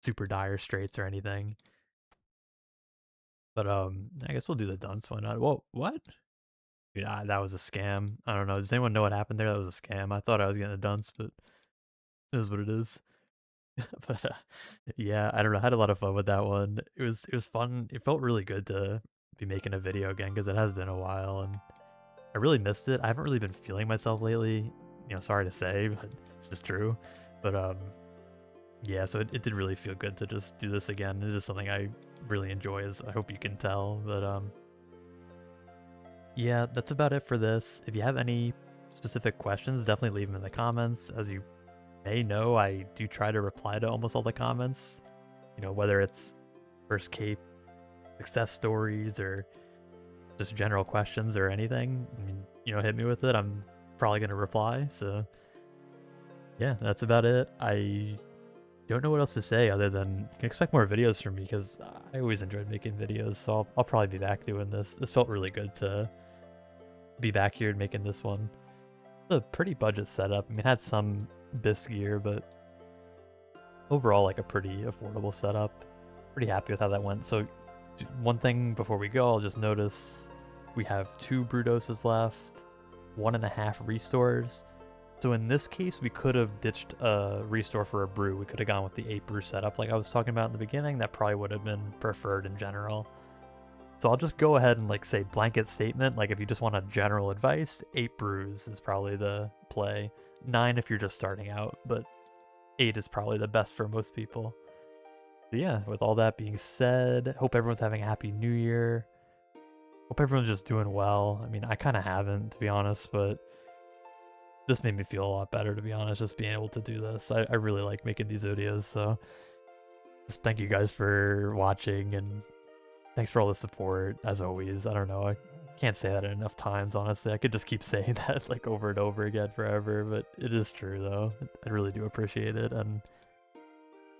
super dire straits or anything. But I guess we'll do the dunce. Why not? Whoa, what? Dude, that was a scam. I don't know. Does anyone know what happened there? That was a scam. I thought I was getting a dunce, but it is what it is. But yeah, I don't know. I had a lot of fun with that one. It was fun. It felt really good to be making a video again because it has been a while and I really missed it. I haven't really been feeling myself lately. You know, sorry to say, but it's just true. But yeah, so it did really feel good to just do this again. It is something I really enjoy, as I hope you can tell. But yeah, that's about it for this. If you have any specific questions, definitely leave them in the comments. As you may know, I do try to reply to almost all the comments. You know, whether it's first cape success stories or just general questions or anything. I mean, you know, hit me with it. I'm probably going to reply. So yeah, that's about it. I don't know what else to say other than you can expect more videos from me because I always enjoyed making videos. So I'll probably be back doing this. This felt really good to be back here and making this one. It's a pretty budget setup. I mean, it had some Bisquier, but overall like a pretty affordable setup. Pretty happy with how that went. So one thing before we go, I'll just notice we have 2 brew doses left, 1.5 restores. So in this case, we could have ditched a restore for a brew. We could have gone with the 8 brew setup like I was talking about in the beginning. That probably would have been preferred in general. So I'll just go ahead and like say blanket statement, like if you just want a general advice, 8 brews is probably the play. 9 if you're just starting out, but 8 is probably the best for most people. So yeah, with all that being said, hope everyone's having a happy new year. Hope everyone's just doing well. I mean, I kind of haven't, to be honest, but this made me feel a lot better, to be honest, just being able to do this. I really like making these videos, so just thank you guys for watching, and thanks for all the support, as always. I don't know, I can't say that enough times, honestly. I could just keep saying that like over and over again forever, but it is true, though. I really do appreciate it, and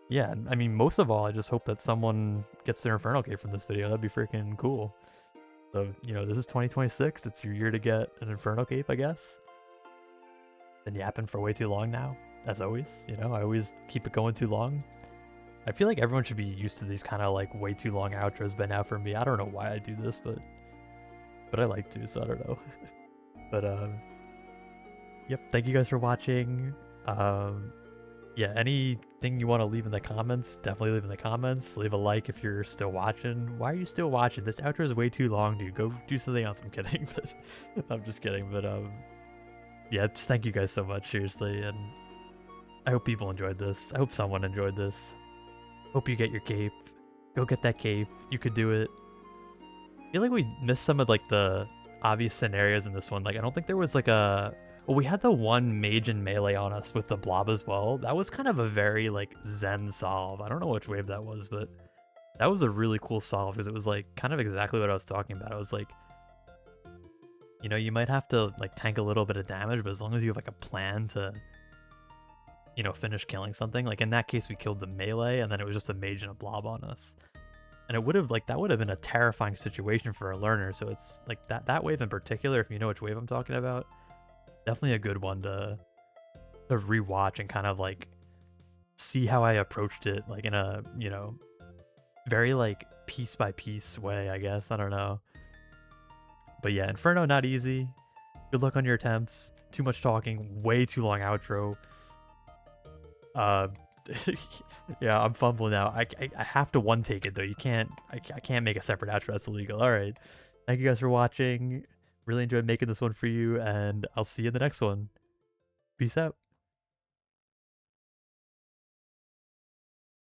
yeah, I mean, most of all, I just hope that someone gets their Infernal cape from this video. That'd be freaking cool. So, you know, this is 2026. It's your year to get an Infernal cape, I guess. Been yapping for way too long now, as always. You know, I always keep it going too long. I feel like everyone should be used to these kind of like way too long outros by now for me. I don't know why I do this, but I like to, so I don't know. But yep, thank you guys for watching. Yeah, anything you want to leave in the comments, definitely leave in the comments. Leave a like if you're still watching. Why are you still watching? This outro is way too long, dude. Go do something else. I'm kidding. I'm just kidding. But yeah, just thank you guys so much, seriously. And I hope people enjoyed this. I hope someone enjoyed this. Hope you get your cape. Go get that cape. You could do it. I feel like we missed some of like the obvious scenarios in this one. Like, I don't think there was like a... Well, we had the one mage and melee on us with the blob as well. That was kind of a very like zen solve. I don't know which wave that was, but that was a really cool solve because it was like kind of exactly what I was talking about. I was like, you know, you might have to like tank a little bit of damage, but as long as you have like a plan to, you know, finish killing something. Like in that case, we killed the melee and then it was just a mage and a blob on us. And it would have like, that would have been a terrifying situation for a learner. So it's like that wave in particular, if you know which wave I'm talking about, definitely a good one to rewatch and kind of like see how I approached it, like in a, you know, very like piece by piece way, I guess. I don't know. But yeah, Inferno, not easy. Good luck on your attempts. Too much talking, way too long outro. Yeah, I'm fumbling now. I have to one take it though. You can't, I can't make a separate outro. That's illegal. All right. Thank you guys for watching. Really enjoyed making this one for you, and I'll see you in the next one. Peace out.